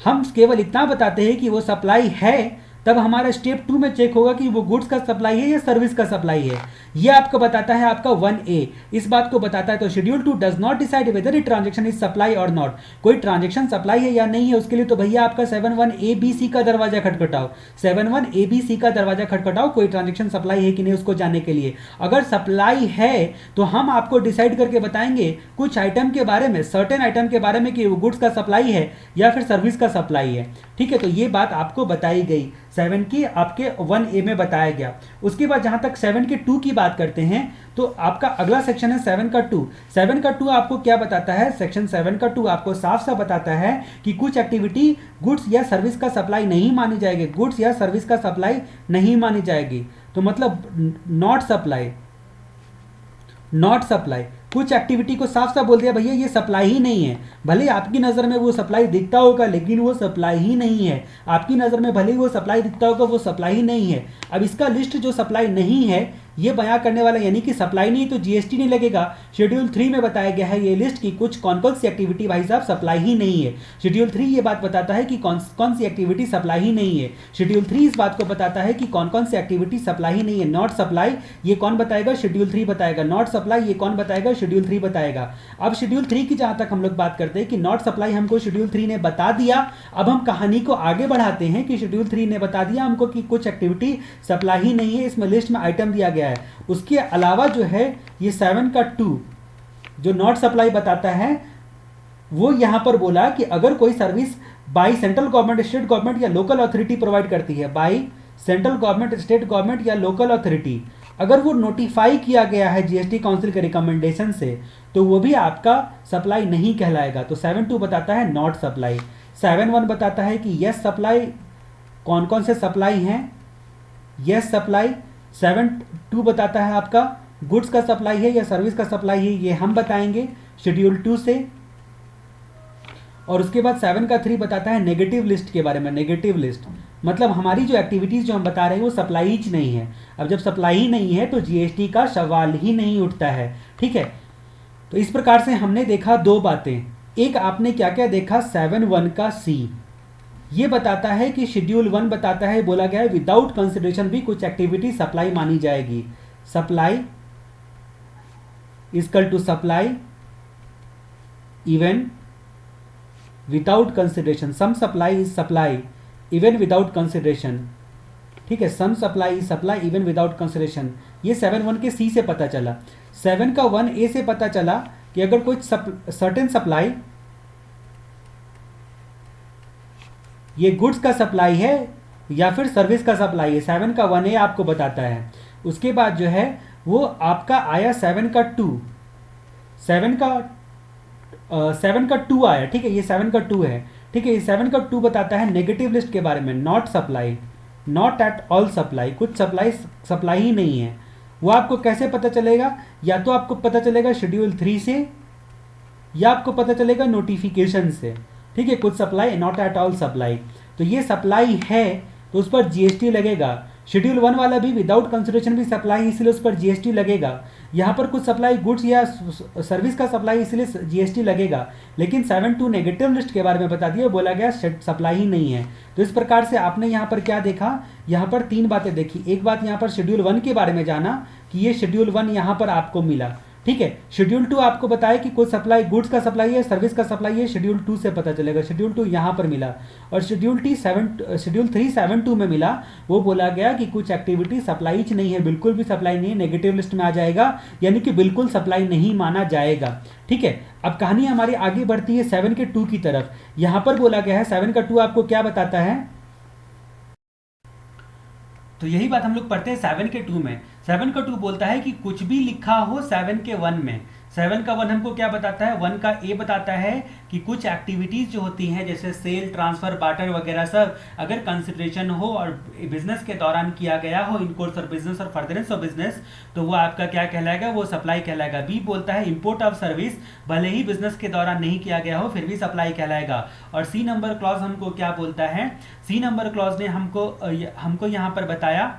हम केवल इतना बताते हैं कि वो सप्लाई है, तब हमारा स्टेप 2 में चेक होगा कि वो गुड्स का सप्लाई है या सर्विस का सप्लाई है। ये आपको बताता है आपका 1A, इस बात को बताता है। तो schedule 2 does not decide whether a transaction is supply और नॉट। कोई ट्रांजेक्शन सप्लाई है या नहीं है, उसके लिए तो भैया आपका 7.1ABC का दरवाजा खटखटाओ, 7.1ABC का दरवाजा खटखटाओ, कोई ट्रांजेक्शन सप्लाई है कि नहीं उसको जानने के लिए। अगर सप्लाई है तो हम आपको डिसाइड करके बताएंगे कुछ आइटम के बारे में, सर्टेन आइटम के बारे में कि वो गुड्स का सप्लाई है या फिर सर्विस का सप्लाई है, ठीक है। तो ये बात आपको बताई गई 7 की आपके 1A में बताया गया। उसके बाद जहां तक 7 के 2 की बात करते हैं, तो आपका अगला सेक्शन है 7 का 2। 7 का 2 आपको क्या बताता है? सेक्शन 7 का 2 आपको साफ साफ बताता है कि कुछ एक्टिविटी गुड्स या सर्विस का सप्लाई नहीं मानी जाएगी, गुड्स या सर्विस का सप्लाई नहीं मानी जाएगी। तो मतलब नॉट सप्लाई, नॉट सप्लाई, कुछ एक्टिविटी को साफ साफ बोल दिया भैया ये सप्लाई ही नहीं है। भले आपकी नज़र में वो सप्लाई दिखता होगा लेकिन वो सप्लाई ही नहीं है। आपकी नज़र में भले ही वो सप्लाई दिखता होगा, वो सप्लाई ही नहीं है। अब इसका लिस्ट जो सप्लाई नहीं है ये बयां करने वाला, यानी कि सप्लाई नहीं तो GST नहीं लगेगा। शेड्यूल 3 में बताया गया है ये लिस्ट की कुछ कौन कौन सी एक्टिविटी भाई साहब सप्लाई ही नहीं है। शेड्यूल 3 ये बात बताता है कि कौन कौन सी एक्टिविटी सप्लाई ही नहीं है। शेड्यूल 3 इस बात को बताता है कि कौन कौन सी एक्टिविटी सप्लाई ही नहीं है। नॉट सप्लाई ये कौन बताएगा? शेड्यूल 3 बताएगा। नॉट सप्लाई ये कौन बताएगा? शेड्यूल 3 बताएगा। अब शेड्यूल 3 की जहां तक हम लोग बात करते हैं कि नॉट सप्लाई हमको शेड्यूल 3 ने बता दिया। अब हम कहानी को आगे बढ़ाते हैं कि शेड्यूल 3 ने बता दिया हमको कि कुछ एक्टिविटी सप्लाई ही नहीं है, इसमें लिस्ट में आइटम दिया गया है। उसके अलावा जो है ये 7 का 2 जो नॉट सप्लाई बताता है वो यहां पर बोला कि अगर कोई service by central government, state government या लोकल अथॉरिटी प्रोवाइड करती है, bye central government, state government या लोकल अथॉरिटी, अगर वो नोटिफाई किया गया है GST काउंसिल के रिकमेंडेशन से, तो वो भी आपका सप्लाई नहीं कहलाएगा। तो 7.2 बताता है नॉट सप्लाई। 7.1 बताता है कि यस सप्लाई, कौन कौन से सप्लाई हैं? Yes supply. 7.2 बताता है आपका गुड्स का सप्लाई है या सर्विस का सप्लाई है, ये हम बताएंगे शेड्यूल 2 से। और उसके बाद 7 का 3 बताता है नेगेटिव लिस्ट के बारे में। नेगेटिव लिस्ट मतलब हमारी जो एक्टिविटीज जो हम बता रहे हैं वो सप्लाई ही नहीं है। अब जब सप्लाई ही नहीं है तो GST का सवाल ही नहीं उठता है, ठीक है। तो इस प्रकार से हमने देखा दो बातें। एक आपने क्या क्या देखा? 7.1 का C ये बताता है कि शेड्यूल 1 बताता है, बोला गया है विदाउट कंसिडरेशन भी कुछ एक्टिविटी सप्लाई मानी जाएगी। Supply equal to supply even without consideration. Some supply is supply even without consideration, ठीक है। Some supply is supply even without consideration. ये 7.1 के C से पता चला। 7 का 1A से पता चला कि अगर कोई सर्टेन सप्लाई, ये गुड्स का सप्लाई है या फिर सर्विस का सप्लाई है, 7 का 1A आपको बताता है। उसके बाद जो है वो आपका आया 7 का 2, 7 का 2 आया, ठीक है। ये 7 का 2 है, ठीक है। ये 7 का 2 बताता है नेगेटिव लिस्ट के बारे में। Not supply, not at all supply, कुछ सप्लाई ही नहीं है। वो आपको कैसे पता चलेगा? या तो आपको पता चलेगा शेड्यूल 3 से या आपको पता चलेगा नोटिफिकेशन से, ठीक है। कुछ supply, not at all supply. तो ये सप्लाई है तो उस पर GST लगेगा। शेड्यूल 1 वाला भी विदाउट कंसिडरेशन भी सप्लाई, इसलिए उस पर GST लगेगा। यहाँ पर कुछ सप्लाई गुड्स या सर्विस का सप्लाई, इसलिए GST लगेगा। लेकिन 7.2 नेगेटिव लिस्ट के बारे में बता दिया, बोला गया सप्लाई ही नहीं है। तो इस प्रकार से आपने यहाँ पर क्या देखा? यहाँ पर 3 बातें देखी। एक बात यहाँ पर शेड्यूल 1 के बारे में जाना कि ये शेड्यूल 1 यहाँ पर आपको मिला, ठीक है। शेड्यूल 2 आपको बताया कि कोई सप्लाई गुड्स का सप्लाई है, सर्विस का सप्लाई है, शेड्यूल 2 से पता चलेगा। शेड्यूल 2 यहाँ पर मिला। और शेड्यूल 372 में मिला, वो बोला गया कि कुछ एक्टिविटी सप्लाई नहीं है, बिल्कुल भी सप्लाई नहीं है, नेगेटिव लिस्ट में आ जाएगा, यानी कि बिल्कुल सप्लाई नहीं माना जाएगा। ठीक है। अब कहानी हमारी आगे बढ़ती है 7 के 2 की तरफ। यहां पर बोला गया है 7 का 2 आपको क्या बताता है, तो यही बात हम लोग पढ़ते हैं 7 के 2 में। 7 का 2 बोलता है कि कुछ भी लिखा हो 7 के 1 में। 7 का 1 हमको क्या बताता है, 1 का ए बताता है कि कुछ एक्टिविटीज जो होती हैं जैसे सेल, ट्रांसफर, बार्टर वगैरह सब अगर कंसिडरेशन हो और बिजनेस के दौरान किया गया हो, इन कोर्स ऑफ बिजनेस और फर्दरेंस ऑफ बिजनेस, तो वो आपका क्या कहलाएगा, वो सप्लाई कहलाएगा। बी बोलता है इंपोर्ट ऑफ सर्विस, भले ही बिजनेस के दौरान नहीं किया गया हो फिर भी सप्लाई कहलाएगा। और सी नंबर क्लॉज हमको क्या बोलता है, सी नंबर क्लॉज ने हमको यहाँ पर बताया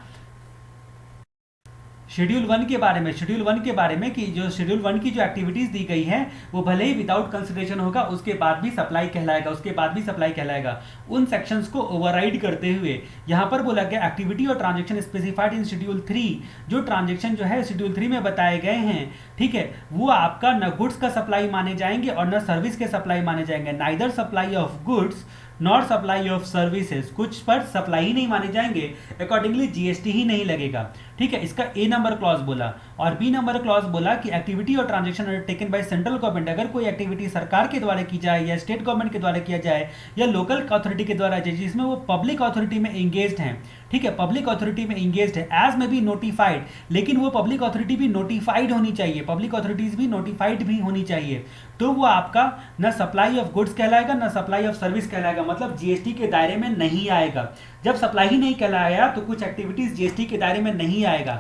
शेड्यूल 1 के बारे में, शेड्यूल 1 के बारे में कि जो शेड्यूल 1 की जो एक्टिविटीज दी गई है वो भले ही विदाउट कंसिडरेशन होगा उसके बाद भी सप्लाई कहलाएगा, उसके बाद भी सप्लाई कहलाएगा। उन सेक्शंस को ओवरराइड करते हुए यहाँ पर बोला गया एक्टिविटी और ट्रांजेक्शन स्पेसिफाइड इन शेड्यूल 3, जो ट्रांजेक्शन जो है शेड्यूल 3 में बताए गए हैं, ठीक है, वो आपका न गुड्स का सप्लाई माने जाएंगे और न सर्विस के सप्लाई माने जाएंगे। Neither supply of goods not supply of services, कुछ पर सप्लाई ही नहीं माने जाएंगे, अकॉर्डिंगली जीएसटी ही नहीं लगेगा। ठीक है, इसका ए नंबर क्लॉज बोला। और बी नंबर क्लॉज बोला कि एक्टिविटी और transaction undertaken by central government, अगर कोई एक्टिविटी सरकार के द्वारा की जाए या स्टेट गवर्नमेंट के द्वारा किया जाए या लोकल अथॉरिटी के द्वारा जाए जिसमें वो पब्लिक अथॉरिटी में एंगेज्ड हैं, ठीक है, पब्लिक अथॉरिटी में एंगेज्ड है, एज में बी नोटिफाइड, लेकिन वो पब्लिक अथॉरिटी भी नोटिफाइड होनी चाहिए, पब्लिक अथॉरिटीज भी नोटिफाइड भी होनी चाहिए, तो वो आपका न सप्लाई ऑफ गुड्स कहलाएगा न सप्लाई ऑफ सर्विस कहलाएगा, मतलब जीएसटी के दायरे में नहीं आएगा। जब सप्लाई ही नहीं कहलाया तो कुछ एक्टिविटीज जीएसटी के दायरे में नहीं आएगा।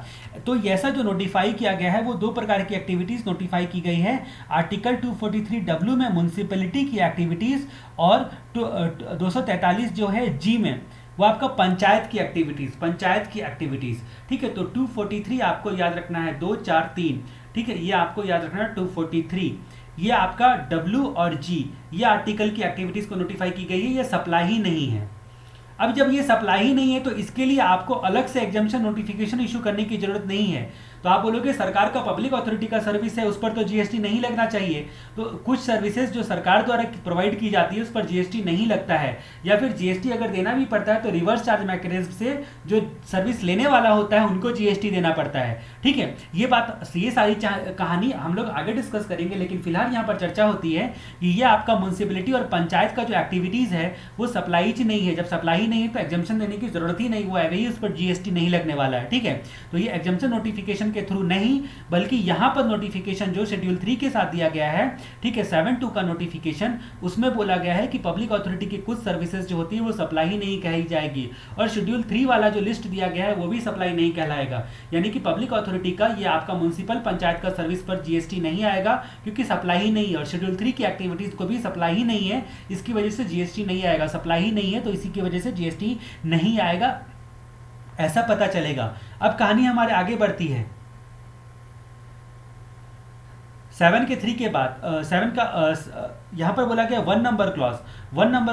तो ऐसा जो नोटिफाई किया गया है वो दो प्रकार की एक्टिविटीज नोटिफाई की गई है। आर्टिकल 243W में म्युनिसिपैलिटी की एक्टिविटीज और 243 जो है जी में वो आपका पंचायत की एक्टिविटीज, ठीक है। तो 243 आपको याद रखना है 2 4 3, ठीक है, ये आपको याद रखना है 243, ये आपका W और G, ये आर्टिकल की एक्टिविटीज को नोटिफाई की गई है, ये सप्लाई ही नहीं है। अब जब ये सप्लाई ही नहीं है तो इसके लिए आपको अलग से एग्जाम्पशन नोटिफिकेशन इशू करने की जरूरत नहीं है। तो आप बोलोगे सरकार का पब्लिक अथॉरिटी का सर्विस है उस पर तो जीएसटी नहीं लगना चाहिए, तो कुछ सर्विसेज जो सरकार द्वारा प्रोवाइड की जाती है उस पर जीएसटी नहीं लगता है, या फिर जीएसटी अगर देना भी पड़ता है तो रिवर्स चार्ज मैकेनिज्म से जो सर्विस लेने वाला होता है उनको जीएसटी देना पड़ता है। ठीक है, ये सारी कहानी हम लोग आगे डिस्कस करेंगे, लेकिन फिलहाल यहाँ पर चर्चा होती है कि ये आपका म्युनिसिपैलिटी और पंचायत का जो एक्टिविटीज है वो सप्लाई नहीं है। जब सप्लाई नहीं है तो एग्जाम्पशन देने की जरूरत ही नहीं, वो आएगा ही, उस पर जीएसटी नहीं लगने वाला है। ठीक है, तो ये एग्जाम्पशन नोटिफिकेशन के थ्रू नहीं, बल्कि यहां पर नोटिफिकेशन जो शेड्यूल 3 के साथ दिया गया है, ठीक है, 7.2 का नोटिफिकेशन, उसमें बोला गया है कि पब्लिक अथॉरिटी की कुछ सर्विसेज जो होती है वो सप्लाई ही नहीं कही जाएगी, और शेड्यूल 3 वाला जो लिस्ट दिया गया है वो भी सप्लाई नहीं कहलाएगा। यानी कि पब्लिक अथॉरिटी का ये आपका म्युनिसिपल पंचायत का सर्विस पर जीएसटी नहीं आएगा क्योंकि सप्लाई ही नहीं है, और शेड्यूल 3 की एक्टिविटीज को भी सप्लाई ही नहीं है, इसकी वजह से जीएसटी नहीं आएगा। सप्लाई ही नहीं है तो इसी की वजह से जीएसटी नहीं आएगा, ऐसा पता चलेगा। अब कहानी हमारे आगे बढ़ती है 7 के 3 के बाद 7 का यहां पर बोला गया 1 number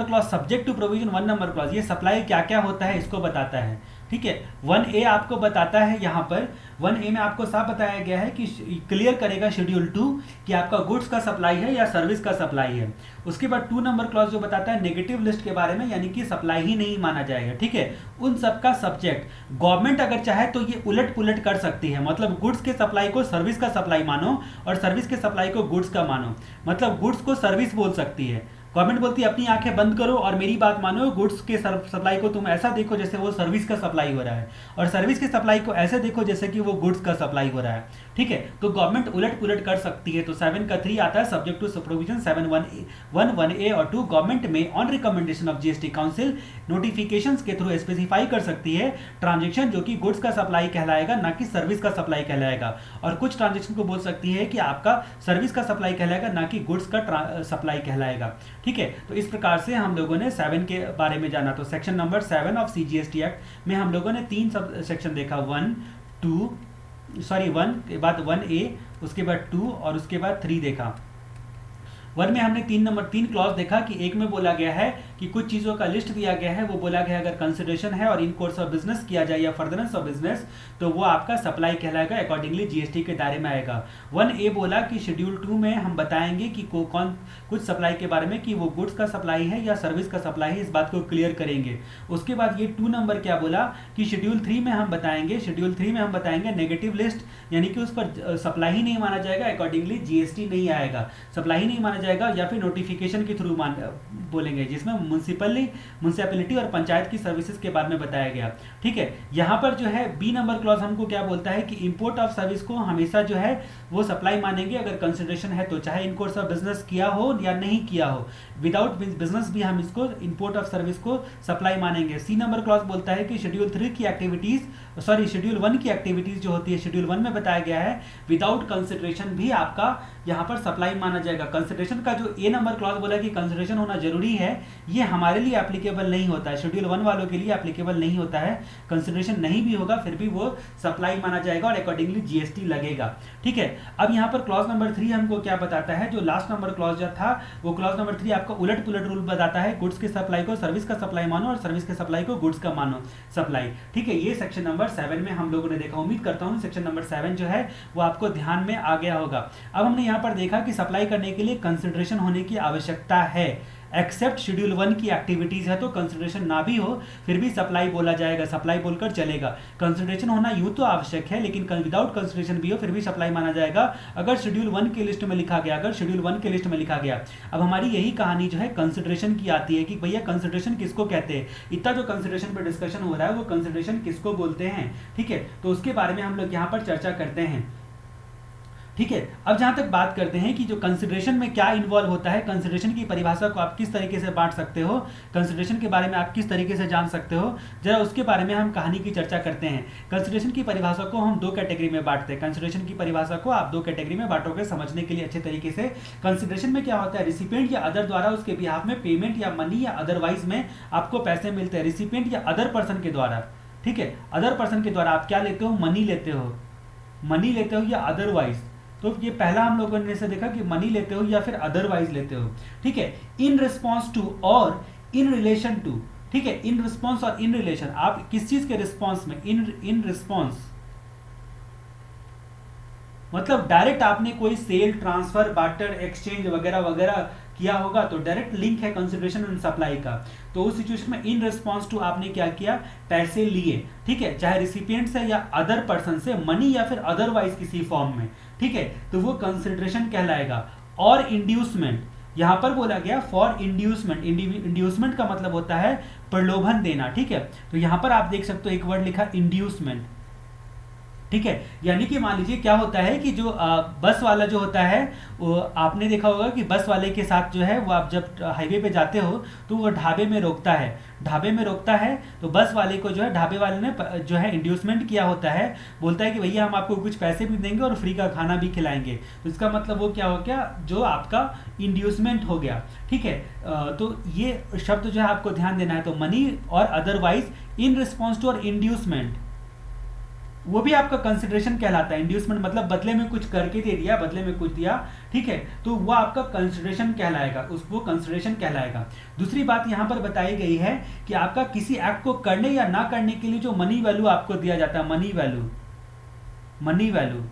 clause subject to provision 1 number clause, ये सप्लाई क्या क्या होता है इसको बताता है। ठीक है, 1A आपको बताता है, यहाँ पर 1A में आपको साफ बताया गया है कि क्लियर करेगा शेड्यूल 2 कि आपका गुड्स का सप्लाई है या सर्विस का सप्लाई है। उसके बाद 2 नंबर क्लॉज जो बताता है नेगेटिव लिस्ट के बारे में, यानी कि सप्लाई ही नहीं माना जाएगा। ठीक है, उन सब का सब्जेक्ट गवर्नमेंट अगर चाहे तो ये उलट पुलट कर सकती है, मतलब गुड्स के सप्लाई को सर्विस का सप्लाई मानो और सर्विस के सप्लाई को गुड्स का मानो, मतलब गुड्स को सर्विस बोल सकती है। गवर्नमेंट बोलती है अपनी आंखें बंद करो और मेरी बात मानो, गुड्स के सप्लाई को तुम ऐसा देखो जैसे वो सर्विस का सप्लाई हो रहा है, और सर्विस के सप्लाई को ऐसे देखो जैसे कि वो गुड्स का सप्लाई हो रहा है। ठीक है, तो गवर्नमेंट उलट पुलट कर सकती है। तो 7 का 3 आता है सब्जेक्ट टू सुपरविजन 7(1)(1)(1)(a और 2 गवर्नमेंट में on recommendation of GST council notifications के थ्रू स्पेसिफाई कर सकती है ट्रांजेक्शन जो कि गुड्स का सप्लाई कहलाएगा ना कि सर्विस का सप्लाई कहलाएगा, और कुछ ट्रांजेक्शन को बोल सकती है कि आपका सर्विस का सप्लाई कहलाएगा ना कि गुड्स का सप्लाई कहलाएगा। ठीक है, तो इस प्रकार से हम लोगों ने 7 के बारे में जाना। तो section number 7 of CGST act में हम लोगों ने 3 सब सेक्शन देखा, 1 के बाद 1A, उसके बाद 2 और उसके बाद 3 देखा। 1 में हमने 3 क्लॉज देखा कि एक में बोला गया है कि कुछ चीज़ों का लिस्ट दिया गया है, वो बोला गया है अगर कंसिडरेशन है और इन कोर्स ऑफ बिजनेस किया जाए या फर्दरेंस ऑफ बिजनेस तो वो आपका सप्लाई कहलाएगा, अकॉर्डिंगली जीएसटी के दायरे में आएगा। 1A बोला कि शेड्यूल 2 में हम बताएंगे कि कौन कुछ सप्लाई के बारे में कि वो गुड्स का सप्लाई है या सर्विस का सप्लाई है, इस बात को क्लियर करेंगे। उसके बाद ये 2 नंबर क्या बोला कि शेड्यूल 3 में हम बताएंगे नेगेटिव लिस्ट, यानी कि उस पर सप्लाई ही नहीं माना जाएगा, अकॉर्डिंगली जीएसटी नहीं आएगा, सप्लाई ही नहीं माना जाएगा, या फिर नोटिफिकेशन के थ्रू बोलेंगे, जिसमें म्युनिसिपैलिटी और पंचायत की सर्विसेज के बारे में बताया गया। ठीक है, यहाँ पर जो है बी नंबर क्लॉज हमको क्या बोलता है कि इंपोर्ट ऑफ सर्विस को हमेशा जो है वो सप्लाई मानेंगे अगर कंसिडरेशन है तो, चाहे इन कोर्स ऑफ बिजनेस किया हो या नहीं किया हो, विदाउट बिजनेस भी हम इसको इंपोर्ट ऑफ सर्विस को सप्लाई मानेंगे। सी नंबर क्लॉज बोलता है कि शेड्यूल 1 की एक्टिविटीज जो होती है शेड्यूल 1 में बताया गया है, विदाउट कंसिडरेशन भी आपका यहाँ पर सप्लाई माना जाएगा। कंसिडरेशन का जो ए नंबर क्लॉज बोला कि कंसिडरेशन होना जरूरी है, ये हमारे लिए एप्लीकेबल नहीं होता है, शेड्यूल 1 वालों के लिए एप्लीकेबल नहीं होता है। कंसिडरेशन नहीं भी होगा फिर भी वो सप्लाई माना जाएगा और अकॉर्डिंगली जीएसटी लगेगा। ठीक है, अब यहाँ पर क्लॉज नंबर 3 हमको क्या बताता है, जो लास्ट नंबर क्लॉज जो था वो क्लॉज नंबर 3 आपका उलट पुलट रूल बताता है, गुड्स के सप्लाई को सर्विस का सप्लाई मानो और सर्विस के सप्लाई को गुड्स का मानो सप्लाई। ठीक है, ये सेक्शन नंबर 7 में हम लोगों ने देखा। उम्मीद करता हूँ सेक्शन नंबर 7 जो है वो आपको ध्यान में आ गया होगा। अब हमने यहाँ पर देखा कि सप्लाई करने के लिए कंसिडरेशन होने की आवश्यकता है, एक्सेप्ट शेड्यूल 1 की एक्टिविटीज है तो कंसिडरेशन ना भी हो फिर भी सप्लाई बोला जाएगा, सप्लाई बोलकर चलेगा। कंसिडरेशन होना यूं तो आवश्यक है लेकिन विदाउट कंसिडरेशन भी हो फिर भी सप्लाई माना जाएगा अगर शेड्यूल 1 के लिस्ट में लिखा गया, अब हमारी यही कहानी जो है कंसिडरेशन की आती है कि भैया कंसिडरेशन किसको कहते हैं। इतना जो कंसिडरेशन पर डिस्कशन हो रहा है वो कंसिडरेशन किसको बोलते हैं। ठीक है, तो उसके बारे में हम लोग यहाँ पर चर्चा करते हैं। ठीक है, अब जहां तक बात करते हैं कि जो कंसिडरेशन में क्या इन्वॉल्व होता है, कंसिडरेशन की परिभाषा को आप किस तरीके से बांट सकते हो, कंसिडरेशन के बारे में आप किस तरीके से जान सकते हो, जरा उसके बारे में हम कहानी की चर्चा करते हैं। कंसिडरेशन की परिभाषा को हम 2 कैटेगरी में बांटते हैं। कंसिडरेशन की परिभाषा को आप 2 कैटेगरी में बांटोगे समझने के लिए अच्छे तरीके से। कंसिडरेशन में क्या होता है, रिसिपिएंट या अदर द्वारा उसके बिहाफ में पेमेंट या मनी या अदरवाइज में आपको पैसे मिलते हैं, रिसिपिएंट या अदर पर्सन के द्वारा। ठीक है, अदर पर्सन के द्वारा आप क्या लेते हो, मनी लेते हो या अदरवाइज। तो ये पहला हम लोगों ने से देखा कि मनी लेते हो या फिर अदरवाइज लेते हो। ठीक है, इन रिस्पॉन्स टू और इन रिलेशन टू। ठीक है, इन रिस्पॉन्स और इन रिलेशन, आप किस चीज के रिस्पॉन्स में, इन रिस्पॉन्स मतलब डायरेक्ट आपने कोई सेल, ट्रांसफर, बार्टर, एक्सचेंज वगैरह वगैरह किया होगा तो डायरेक्ट लिंक है कंसिडरेशन एंड सप्लाई का। तो उस सिचुएशन में इन रिस्पॉन्स टू आपने क्या किया, पैसे लिए। ठीक है, चाहे रिसिपिएंट से या अदर पर्सन से, मनी या फिर अदरवाइज किसी फॉर्म में। ठीक है, तो वो कंसिडरेशन कहलाएगा। और इंड्यूसमेंट यहां पर बोला गया फॉर इंड्यूसमेंट। इंड्यूसमेंट का मतलब होता है प्रलोभन देना। ठीक है, तो यहां पर आप देख सकते हो एक वर्ड लिखा इंड्यूसमेंट। ठीक है, यानी कि मान लीजिए क्या होता है कि जो बस वाला जो होता है वो आपने देखा होगा कि बस वाले के साथ जो है वो आप जब हाईवे पे जाते हो तो वो ढाबे में रोकता है, तो बस वाले को जो है ढाबे वाले ने जो है इंड्यूसमेंट किया होता है, बोलता है कि भैया हम आपको कुछ पैसे भी देंगे और फ्री का खाना भी खिलाएंगे। तो इसका मतलब वो क्या हो गया, जो आपका इंड्यूसमेंट हो गया। ठीक है, तो ये शब्द जो है आपको ध्यान देना है। तो मनी और अदरवाइज इन रिस्पॉन्स टू और इंड्यूसमेंट, वो भी आपका कंसिडरेशन कहलाता है। इंड्यूसमेंट मतलब बदले में कुछ करके दे दिया, बदले में कुछ दिया। ठीक है, तो वो आपका कंसिडरेशन कहलाएगा, उसको कंसिडरेशन कहलाएगा। दूसरी बात यहां पर बताई गई है कि आपका किसी एक्ट को करने या ना करने के लिए जो मनी वैल्यू आपको दिया जाता है, मनी वैल्यू।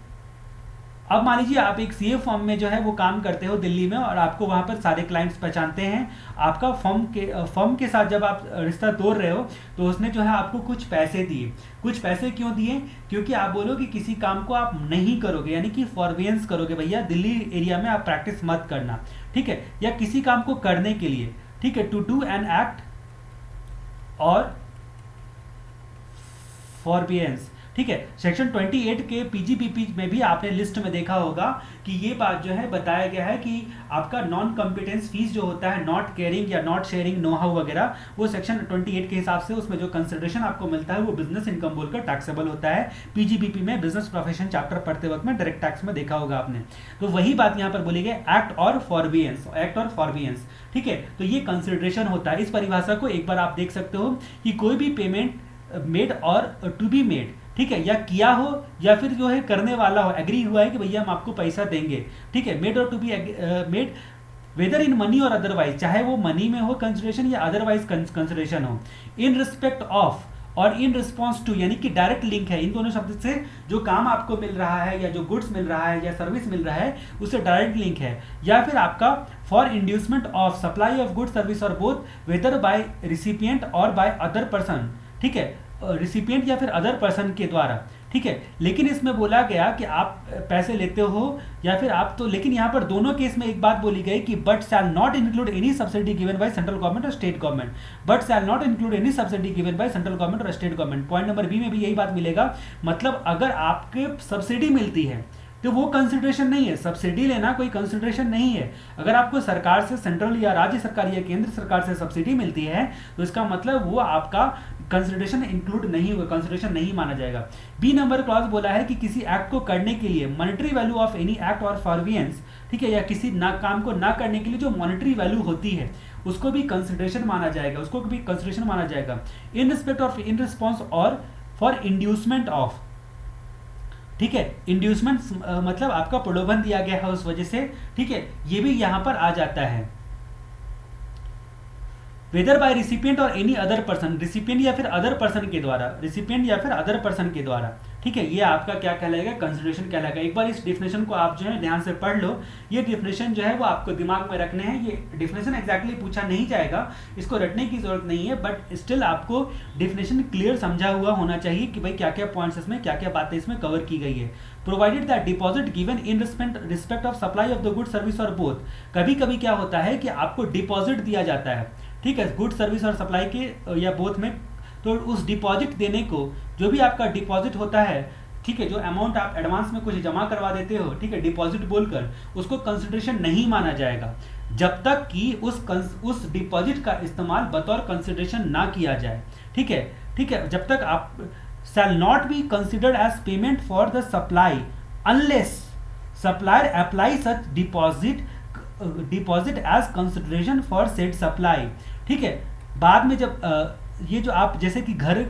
अब मान लीजिए आप एक सीए फर्म में जो है वो काम करते हो दिल्ली में और आपको वहां पर सारे क्लाइंट्स पहचानते हैं। आपका फर्म के साथ जब आप रिश्ता तोड़ रहे हो तो उसने जो है आपको कुछ पैसे दिए। कुछ पैसे क्यों दिए, क्योंकि आप बोलो कि किसी काम को आप नहीं करोगे, यानी कि फॉरवेंस करोगे, भैया दिल्ली एरिया में आप प्रैक्टिस मत करना। ठीक है, या किसी काम को करने के लिए। ठीक है, टू डू एन एक्ट और फॉरवेंस। ठीक है, सेक्शन 28 के पीजीपीपी में भी आपने लिस्ट में देखा होगा कि ये बात जो है बताया गया है कि आपका नॉन कॉम्पिटेंस फीस जो होता है, नॉट केयरिंग या नॉट शेयरिंग नो हाउ वगैरह, वो सेक्शन 28 के हिसाब से उसमें जो कंसिडरेशन आपको मिलता है वो बिजनेस इनकम बोलकर टैक्सेबल होता है। पीजीपीपी में बिजनेस प्रोफेशन चैप्टर पढ़ते वक्त में डायरेक्ट टैक्स में देखा होगा आपने। तो वही बात यहाँ पर बोली गई, एक्ट और फॉरबियंस। ठीक है, तो ये कंसिडरेशन होता है। इस परिभाषा को एक बार आप देख सकते हो कि कोई भी पेमेंट मेड और टू बी मेड, ठीक है, या किया हो या फिर जो है करने वाला हो, एग्री हुआ है कि भैया हम आपको पैसा देंगे। ठीक है, मेड और to be made whether in money और अदरवाइज, चाहे वो मनी में हो कंसिडरेशन या अदरवाइज कंसिडरेशन हो, इन रिस्पेक्ट ऑफ और इन रिस्पॉन्स टू, यानी कि डायरेक्ट लिंक है इन दोनों शब्द से, जो काम आपको मिल रहा है या जो गुड्स मिल रहा है या सर्विस मिल रहा है उससे डायरेक्ट लिंक है, या फिर आपका for inducement of supply of good service और बोथ वेदर बाय रिसिपिएंट और बाय अदर पर्सन, ठीक है, रिसिपिएंट या फिर अदर पर्सन के द्वारा, ठीक है। लेकिन इसमें बोला गया कि आप पैसे लेते हो या फिर आप तो, लेकिन यहाँ पर दोनों केस में एक बात बोली गई कि but shall not include any subsidy given by central government और state government, but shall not include any subsidy given by central government और state government. Point number B में भी यही बात मिलेगा, मतलब अगर आपके सब्सिडी मिलती है तो वो कंसिडरेशन नहीं है, सब्सिडी लेना कोई कंसिडरेशन नहीं है। अगर आपको सरकार से, सेंट्रल या राज्य सरकार या केंद्र सरकार से सब्सिडी मिलती है तो इसका मतलब वो आपका कंसिडरेशन इंक्लूड नहीं होगा, कंसिडरेशन नहीं माना जाएगा। बी नंबर क्लॉज बोला है कि किसी एक्ट को करने के लिए monetary value of any act और फॉरवियंस, ठीक है, या किसी ना काम को ना करने के लिए जो मॉनेटरी वैल्यू होती है उसको भी कंसिडरेशन माना जाएगा, उसको भी कंसिडरेशन माना जाएगा। In respect of, in response और फॉर इंड्यूसमेंट ऑफ, ठीक है, इंड्यूसमेंट मतलब आपका प्रलोभन दिया गया है उस वजह से, ठीक है, ये भी यहां पर आ जाता है। वेदर बाय रिसिपिएंट और एनी अदर पर्सन, रिसिपिएंट या फिर अदर पर्सन के द्वारा, रिसिपिएंट या फिर अदर पर्सन के द्वारा, ठीक है, ये आपका क्या कहलाएगा, कंसिडरेशन कहलाएगा। एक बार इस डेफिनेशन को आप जो है ध्यान से पढ़ लो, ये डेफिनेशन जो है वो आपको दिमाग में रखने हैं। ये डेफिनेशन एग्जैक्टली पूछा नहीं जाएगा, इसको रटने की जरूरत नहीं है, बट स्टिल आपको डेफिनेशन क्लियर समझा हुआ होना चाहिए कि भाई क्या क्या पॉइंट्स इसमें, क्या क्या बातें इसमें कवर की गई है। Provided that deposit given in respect of supply of the good service और बोथ, कभी कभी क्या होता है कि आपको डिपॉजिट दिया जाता है, ठीक है, गुड सर्विस और सप्लाई के या बोथ में, तो उस डिपॉजिट देने को, जो भी आपका डिपॉजिट होता है, ठीक है, जो अमाउंट आप एडवांस में कुछ जमा करवा देते हो, ठीक है, डिपॉजिट बोलकर, उसको कंसिडरेशन नहीं माना जाएगा जब तक कि उस डिपॉजिट का इस्तेमाल बतौर कंसिडरेशन ना किया जाए, ठीक है, ठीक है, जब तक आप shall not be considered as payment for the supply unless supplier apply such deposit as consideration for said supply, ठीक है। बाद में जब ये जो आप जैसे कि घर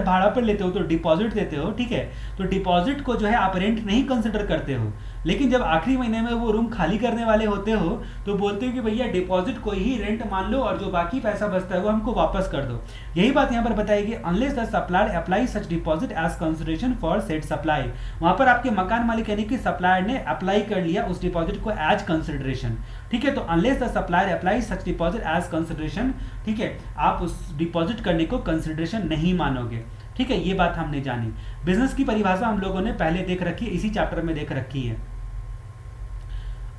भाड़ा पर लेते हो तो डिपॉजिट देते हो, ठीक है, तो डिपॉजिट को जो है आप रेंट नहीं कंसिडर करते हो, लेकिन जब आखिरी महीने में वो रूम खाली करने वाले होते हो तो बोलते हो कि भैया डिपॉजिट को ही रेंट मान लो और जो बाकी पैसा बचता है वो हमको वापस कर दो। यही बात यहाँ पर बताएगी, unless the supplier apply such deposit as consideration for said supply. वहां पर आपके मकान मालिक यानी कि सप्लायर ने अप्लाई कर लिया उस डिपॉजिट को एज कंसिडरेशन, ठीक है, तो unless the supplier apply such deposit as consideration, ठीक है, आप उस डिपॉजिट करने को कंसिडरेशन नहीं मानोगे, ठीक है, ये बात हमने जानी। बिजनेस की परिभाषा हम लोगों ने पहले देख रखी है, इसी चैप्टर में देख रखी है।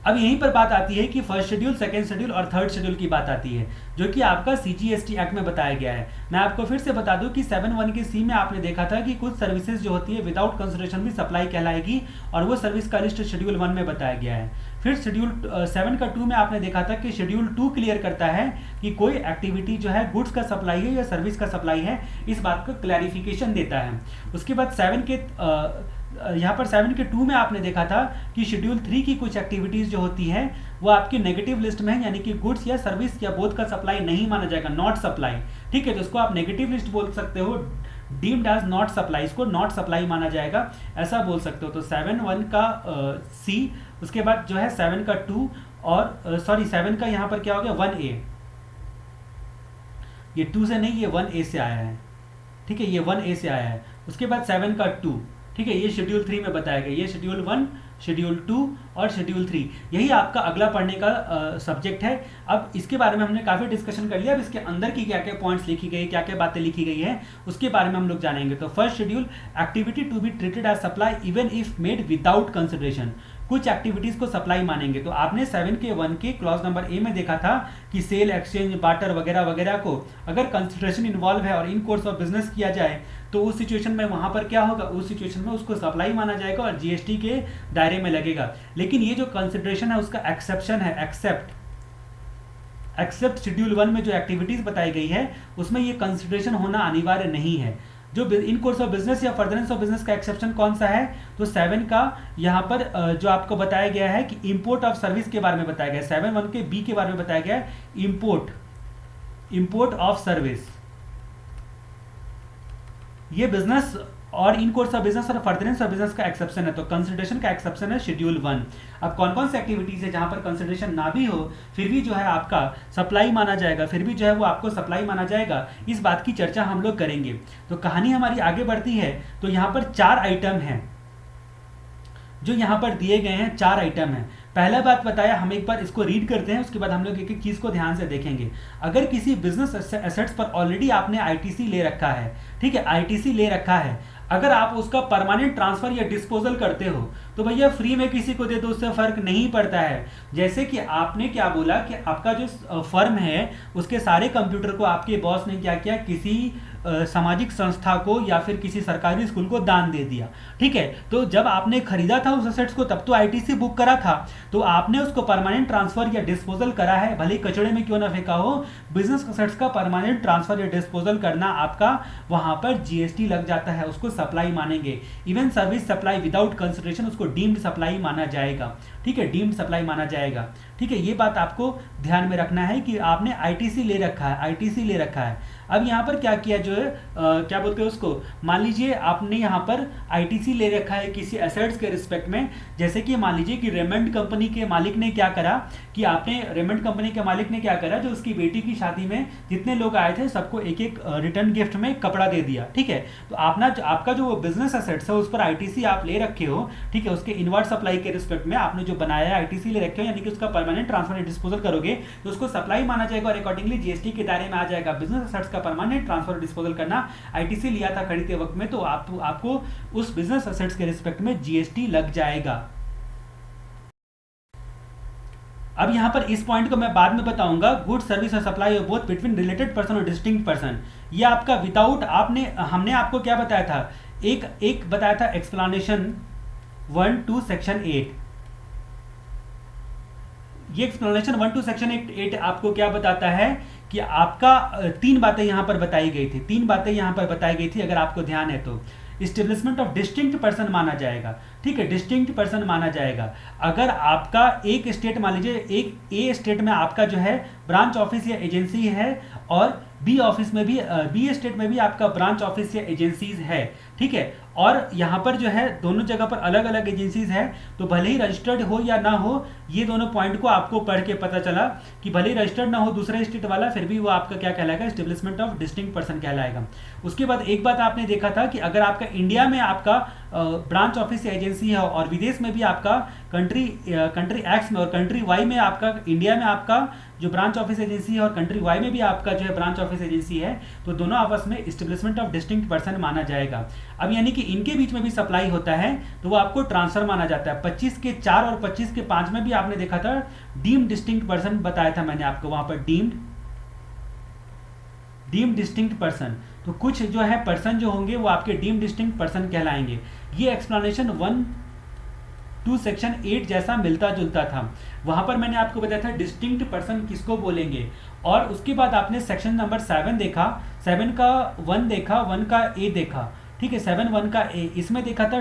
अब यहीं पर बात आती है कि फर्स्ट शेड्यूल, सेकंड शेड्यूल और थर्ड शेड्यूल की बात आती है, जो कि आपका सीजीएसटी एक्ट में बताया गया है। मैं आपको फिर से बता दूं कि 7(1) के सी में आपने देखा था कि कुछ सर्विसेज जो होती है विदाउट कंसिडरेशन भी सप्लाई कहलाएगी, और वो सर्विस का लिस्ट शेड्यूल 1 में बताया गया है। फिर शेड्यूल 7 का 2 में आपने देखा था कि शेड्यूल 2 क्लियर करता है कि कोई एक्टिविटी जो है गुड्स का सप्लाई है या सर्विस का सप्लाई है, इस बात का क्लैरिफिकेशन देता है। उसके बाद 7 के यहाँ पर 7 के 2 में आपने देखा था कि शेड्यूल 3 की कुछ एक्टिविटीज जो होती है वो आपकी नेगेटिव लिस्ट में है, यानी कि गुड्स या सर्विस या बोथ का सप्लाई नहीं माना जाएगा, नॉट सप्लाई, ठीक है, तो इसको आप नेगेटिव लिस्ट बोल सकते हो, डीम्ड एज नॉट सप्लाई, इसको नॉट सप्लाई माना जाएगा, ऐसा बोल सकते हो। तो 7(1) का सी, उसके बाद जो है 7 का 2 और 7 का यहाँ पर क्या हो गया 1A, ये 2 से नहीं, ये 1A से आया है, ठीक है, ये 1A से आया है। उसके बाद 7 का 2, ठीक है, ये शेड्यूल 3 में बताया गया, ये शेड्यूल 1, शेड्यूल 2 और शेड्यूल 3, यही आपका अगला पढ़ने का सब्जेक्ट है। अब इसके बारे में हमने काफ़ी डिस्कशन कर लिया, अब इसके अंदर की क्या क्या पॉइंट्स लिखी गई, क्या क्या बातें लिखी गई है, उसके बारे में हम लोग जानेंगे। तो first schedule, activity to be treated as supply even if made without consideration, कुछ एक्टिविटीज को सप्लाई मानेंगे। तो आपने 7 के 1 के क्लॉज नंबर ए में देखा था कि सेल, एक्सचेंज, बार्टर वगैरह वगैरह को अगर कंसिडरेशन इन्वॉल्व है और इन कोर्स ऑफ बिजनेस किया जाए तो उस सिचुएशन में वहां पर क्या होगा, उस सिचुएशन में उसको सप्लाई माना जाएगा और जीएसटी के दायरे में लगेगा। लेकिन ये जो कंसिडरेशन है उसका एक्सेप्शन है, एक्सेप्ट शेड्यूल 1 में जो एक्टिविटीज बताई गई है उसमें ये कंसिडरेशन होना अनिवार्य नहीं है। जो इन कोर्स ऑफ बिजनेस या फर्दरेंस ऑफ बिजनेस का एक्सेप्शन कौन सा है, तो 7 का यहाँ पर जो आपको बताया गया है कि इंपोर्ट ऑफ सर्विस के बारे में बताया गया है, 7(1) के बी के बारे में बताया गया है, इंपोर्ट ऑफ सर्विस, ये बिजनेस और इन कोर्स ऑफ बिजनेस और फर्दरेंस ऑफ बिजनेस का एक्सेप्शन है। तो कंसिडरेशन का एक्सेप्शन है शेड्यूल 1। अब कौन कौन सी एक्टिविटीज है जहां पर कंसिडरेशन ना भी हो फिर भी जो है आपका सप्लाई माना जाएगा, फिर भी जो है वो आपको सप्लाई माना जाएगा, इस बात की चर्चा हम लोग करेंगे। तो कहानी हमारी आगे बढ़ती है। तो यहाँ पर 4 आइटम हैं जो यहाँ पर दिए गए हैं, 4 आइटम हैं। पहला बात बताया, हम एक बार इसको रीड करते हैं, उसके बाद हम लोग एक एक चीज को ध्यान से देखेंगे। अगर किसी बिजनेस एसेट्स पर ऑलरेडी आपने आईटीसी ले रखा है, ठीक है, आईटीसी ले रखा है, अगर आप उसका परमानेंट ट्रांसफर या डिस्पोजल करते हो तो भैया फ्री में किसी को दे दो, उससे फर्क नहीं पड़ता है। जैसे कि आपने क्या बोला कि आपका जो फर्म है उसके सारे कंप्यूटर को आपके बॉस ने क्या किया, किसी सामाजिक संस्था को या फिर किसी सरकारी स्कूल को दान दे दिया, ठीक है। तो जब आपने खरीदा था उस असेट्स को तब तो आईटीसी बुक करा था, तो आपने उसको परमानेंट ट्रांसफर या डिस्पोजल करा है, भले ही कचड़े में क्यों ना फेंका हो। बिजनेस असेट्स का परमानेंट ट्रांसफर या डिस्पोजल करना आपका वहां पर जीएसटी लग जाता है, उसको सप्लाई मानेंगे। Even service supply without consideration उसको डीम्ड सप्लाई माना जाएगा, ठीक है, डीम्ड सप्लाई माना जाएगा, ठीक है। ये बात आपको ध्यान में रखना है कि आपने आईटीसी ले रखा है, आईटीसी ले रखा है। अब यहाँ पर क्या किया, जो है क्या बोलते हैं उसको, मान लीजिए आपने यहाँ पर आईटीसी ले रखा है किसी एसेट्स के रिस्पेक्ट में। जैसे कि मान लीजिए कि रेमंड कंपनी के मालिक ने क्या करा कि आपने रेमंड कंपनी के मालिक ने क्या करा, जो उसकी बेटी की शादी में जितने लोग आए थे सबको एक एक रिटर्न गिफ्ट में कपड़ा दे दिया, ठीक है। तो आपका जो बिजनेस एसेट्स है उस पर आईटीसी आप ले रखे हो, ठीक है, उसके इनवर्ड सप्लाई के रिस्पेक्ट में आपने जो बनाया है आईटीसी ले रखे हो, यानी कि उसका परमानेंट ट्रांसफर डिस्पोजल करोगे तो उसको सप्लाई माना जाएगा और अकॉर्डिंगली जीएसटी के दायरे में आ जाएगा। बिजनेस एसेट्स का परमानेंट ट्रांसफर डिस्पोजल करना, आईटीसी लिया था खरीदते वक्त में, तो आपको उस बिजनेस एसेट्स के रिस्पेक्ट में जीएसटी लग जाएगा। अब यहां पर इस पॉइंट को मैं बाद में बताऊंगा, गुड सर्विस और supply of both between related person और डिस्टिंक्ट पर्सन। ये आपका विदाउट हमने आपको क्या बताया था, एक बताया था एक्सप्लेनेशन 1 to सेक्शन 8। ये एक्सप्लेनेशन 1 to सेक्शन 8 आपको क्या बताता है कि आपका 3 बातें यहां पर बताई गई थी, 3 बातें यहां पर बताई गई थी, अगर आपको ध्यान है तो। इस्टेब्लिशमेंट ऑफ डिस्टिंक्ट पर्सन माना जाएगा, ठीक है, डिस्टिंक्ट पर्सन माना जाएगा। अगर आपका एक स्टेट, मान लीजिए एक ए स्टेट में आपका जो है ब्रांच ऑफिस या एजेंसी है और बी ऑफिस में भी, बी स्टेट में भी आपका ब्रांच ऑफिस या एजेंसीज है, ठीक है, और यहाँ पर जो है दोनों जगह पर अलग अलग एजेंसीज है, तो भले ही रजिस्टर्ड हो या ना हो, ये दोनों पॉइंट को आपको पढ़ के पता चला कि भले ही रजिस्टर्ड ना हो दूसरे स्टेट वाला, फिर भी वो आपका क्या कहलाएगा, एस्टेब्लिशमेंट ऑफ डिस्टिंक्ट पर्सन कहलाएगा। उसके बाद एक बात आपने देखा था कि अगर आपका इंडिया में आपका ब्रांच ऑफिस या एजेंसी है और विदेश में भी आपका कंट्री एक्स में और कंट्री वाई में आपका, इंडिया में आपका जो ब्रांच ऑफिस एजेंसी है और कंट्री वाई में भी आपका जो है ब्रांच ऑफिस एजेंसी है, तो दोनों आपस में एस्टेब्लिशमेंट ऑफ डिस्टिंक्ट पर्सन माना जाएगा। अब यानी कि इनके बीच में भी सप्लाई होता है तो वो आपको ट्रांसफर माना जाता है। 25 के 4 और 25 के 5 में भी आपने देखा था डीम्ड डिस्टिंक्ट पर्सन बताया था मैंने आपको, वहां पर डीम्ड डिस्टिंक्ट पर्सन। तो कुछ जो है पर्सन जो होंगे वो आपके डीम्ड डिस्टिंक्ट पर्सन कहलाएंगे। ये एक्सप्लेनेशन 1 to सेक्शन 8 जैसा मिलता जुलता था। वहां पर मैंने आपको बताया था डिस्टिंक्ट पर्सन किसको बोलेंगे, और उसके बाद आपने सेक्शन नंबर 7 देखा, 7 का 1 देखा, 1 का ए देखा, ठीक है, 7 1 का ए, इसमें देखा था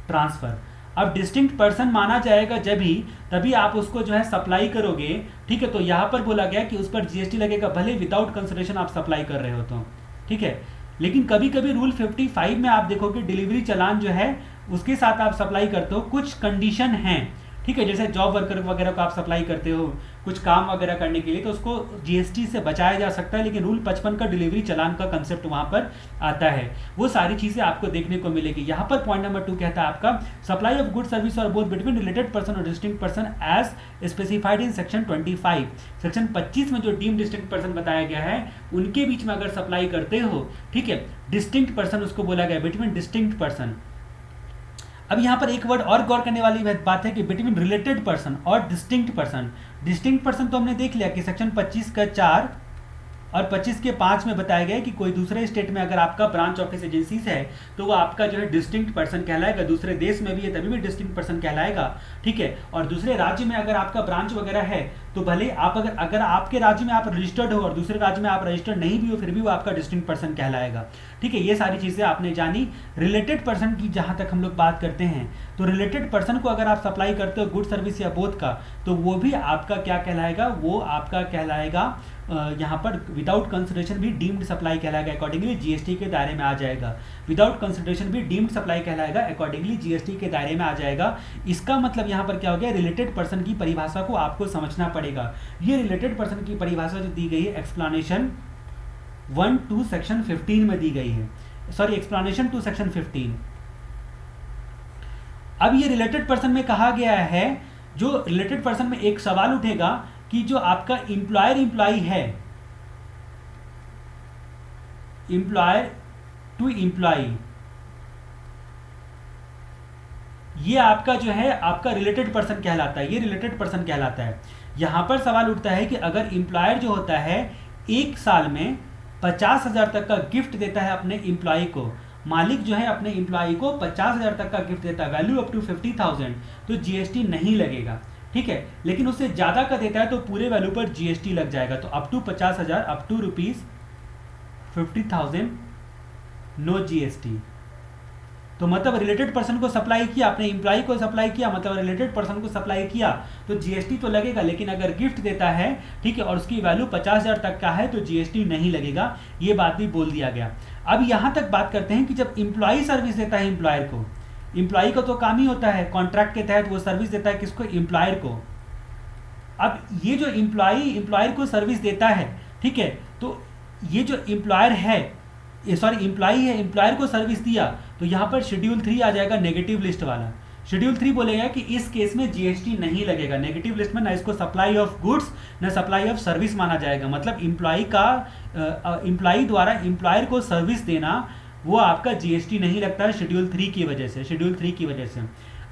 ट्रांसफर। अब डिस्टिंक्ट पर्सन माना जाएगा जब ही तभी आप उसको जो है सप्लाई करोगे, ठीक है। तो यहां पर बोला गया कि उस पर जीएसटी लगेगा भले विदाउट कंसिडरेशन आप सप्लाई कर रहे हो तो, ठीक है। लेकिन कभी कभी रूल 55 में आप देखोगे डिलीवरी चालान जो है उसके साथ आप सप्लाई करते हो, कुछ कंडीशन हैं, ठीक है, जैसे जॉब वर्कर वगैरह को आप सप्लाई करते हो कुछ काम वगैरह करने के लिए, तो उसको जीएसटी से बचाया जा सकता है, लेकिन रूल 55 का डिलीवरी चालान का कंसेप्ट वहां पर आता है। वो सारी चीजें आपको देखने को मिलेगी। यहाँ पर पॉइंट नंबर 2 कहता है आपका सप्लाई ऑफ गुड सर्विस और बोथ बिटवीन रिलेटेड पर्सन और distinct person as specified in section 25। Section 25 में जो डीम्ड डिस्टिंक्ट पर्सन बताया गया है उनके बीच में अगर सप्लाई करते हो, ठीक है, डिस्टिंक्ट पर्सन उसको बोला गया, बिटवीन डिस्टिंक्ट पर्सन। अब यहां पर एक वर्ड और गौर करने वाली बात है कि बिटवीन रिलेटेड पर्सन और डिस्टिंक्ट पर्सन। डिस्टिंक्ट पर्सन तो हमने देख लिया कि सेक्शन 25 का 4 और 25 के 5 में बताया गया है कि कोई दूसरे स्टेट में अगर आपका ब्रांच ऑफिस एजेंसीज है तो वो आपका जो है डिस्टिंक्ट पर्सन कहलाएगा, दूसरे देश में भी है तभी भी डिस्टिंक्ट पर्सन कहलाएगा, ठीक है। और दूसरे राज्य में अगर आपका ब्रांच वगैरह है तो भले आप अगर आपके राज्य में आप रजिस्टर्ड हो और दूसरे राज्य में आप रजिस्टर्ड नहीं भी हो, फिर भी वो आपका डिस्टिंक्ट पर्सन कहलाएगा। ठीक है, ये सारी चीज़ें आपने जानी। रिलेटेड पर्सन की जहाँ तक हम लोग बात करते हैं, तो रिलेटेड पर्सन को अगर आप सप्लाई करते हो गुड सर्विस या बोथ का, तो वो भी आपका क्या कहलाएगा, वो आपका कहलाएगा यहाँ पर विदाउट कंसिडरेशन भी डीम्ड सप्लाई कहलाएगा, अकॉर्डिंगली जीएसटी के दायरे में आ जाएगा। विदाउट कंसिडरेशन भी डीम्ड सप्लाई कहलाएगा, अकॉर्डिंगली जीएसटी के दायरे में आ जाएगा। इसका मतलब यहाँ पर क्या हो गया, रिलेटेड पर्सन की परिभाषा को आपको समझना पड़ेगा। ये रिलेटेड पर्सन की परिभाषा जो दी गई है एक्सप्लेनेशन 1 to सेक्शन 15 में दी गई है, सॉरी एक्सप्लेनेशन 2 सेक्शन 15। अब ये रिलेटेड पर्सन में कहा गया है, जो रिलेटेड पर्सन में एक सवाल उठेगा कि जो आपका इंप्लॉयर इंप्लॉई है, इंप्लॉयर टू इंप्लॉई, ये आपका जो है आपका रिलेटेड पर्सन कहलाता है, ये रिलेटेड पर्सन कहलाता है। यहां पर सवाल उठता है कि अगर इंप्लॉयर जो होता है एक साल में 50,000 तक का गिफ्ट देता है अपने इंप्लॉई को, मालिक जो है अपने इंप्लॉई को 50,000 तक का गिफ्ट देता है, वैल्यू अप टू 50,000, तो जीएसटी नहीं लगेगा। ठीक है, लेकिन उससे ज़्यादा का देता है तो पूरे वैल्यू पर जीएसटी लग जाएगा। तो up to 50,000, up to ₹50,000 no GST. तो मतलब रिलेटेड पर्सन को सप्लाई किया, अपने इंप्लॉई को सप्लाई किया, मतलब रिलेटेड पर्सन को सप्लाई किया तो जीएसटी तो लगेगा, लेकिन अगर गिफ्ट देता है, ठीक है, और उसकी वैल्यू 50,000 तक का है तो जीएसटी नहीं लगेगा। ये बात भी बोल दिया गया। अब यहाँ तक बात करते हैं कि जब इंप्लॉई सर्विस देता है इंप्लॉयर को, इंप्लॉई का तो काम ही होता है कॉन्ट्रैक्ट के तहत वो सर्विस देता है किसको, एम्प्लॉयर को। अब ये जो एम्प्लॉयर को सर्विस देता है, ठीक है, तो ये जो एम्प्लॉयर है, सॉरी एम्प्लॉई है, एम्प्लॉयर को सर्विस दिया, तो यहाँ पर शेड्यूल 3 आ जाएगा, नेगेटिव लिस्ट वाला। शेड्यूल 3 बोलेगा कि इस केस में जीएसटी नहीं लगेगा। नेगेटिव लिस्ट में ना इसको सप्लाई ऑफ गुड्स ना सप्लाई ऑफ सर्विस माना जाएगा। मतलब एम्प्लॉई द्वारा एम्प्लॉयर को सर्विस देना वो आपका जीएसटी नहीं लगता है शेड्यूल 3 की वजह से, शेड्यूल 3 की वजह से।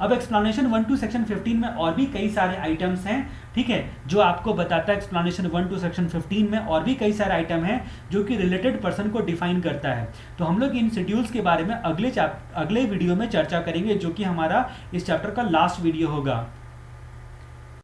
अब एक्सप्लेनेशन 1 to सेक्शन 15 में और भी कई सारे आइटम्स हैं, ठीक है, जो आपको बताता है। एक्सप्लेनेशन 1 to सेक्शन 15 में और भी कई सारे आइटम हैं जो कि रिलेटेड पर्सन को डिफाइन करता है। तो हम लोग इन शेड्यूल्स के बारे में अगले वीडियो में चर्चा करेंगे, जो कि हमारा इस चैप्टर का लास्ट वीडियो होगा।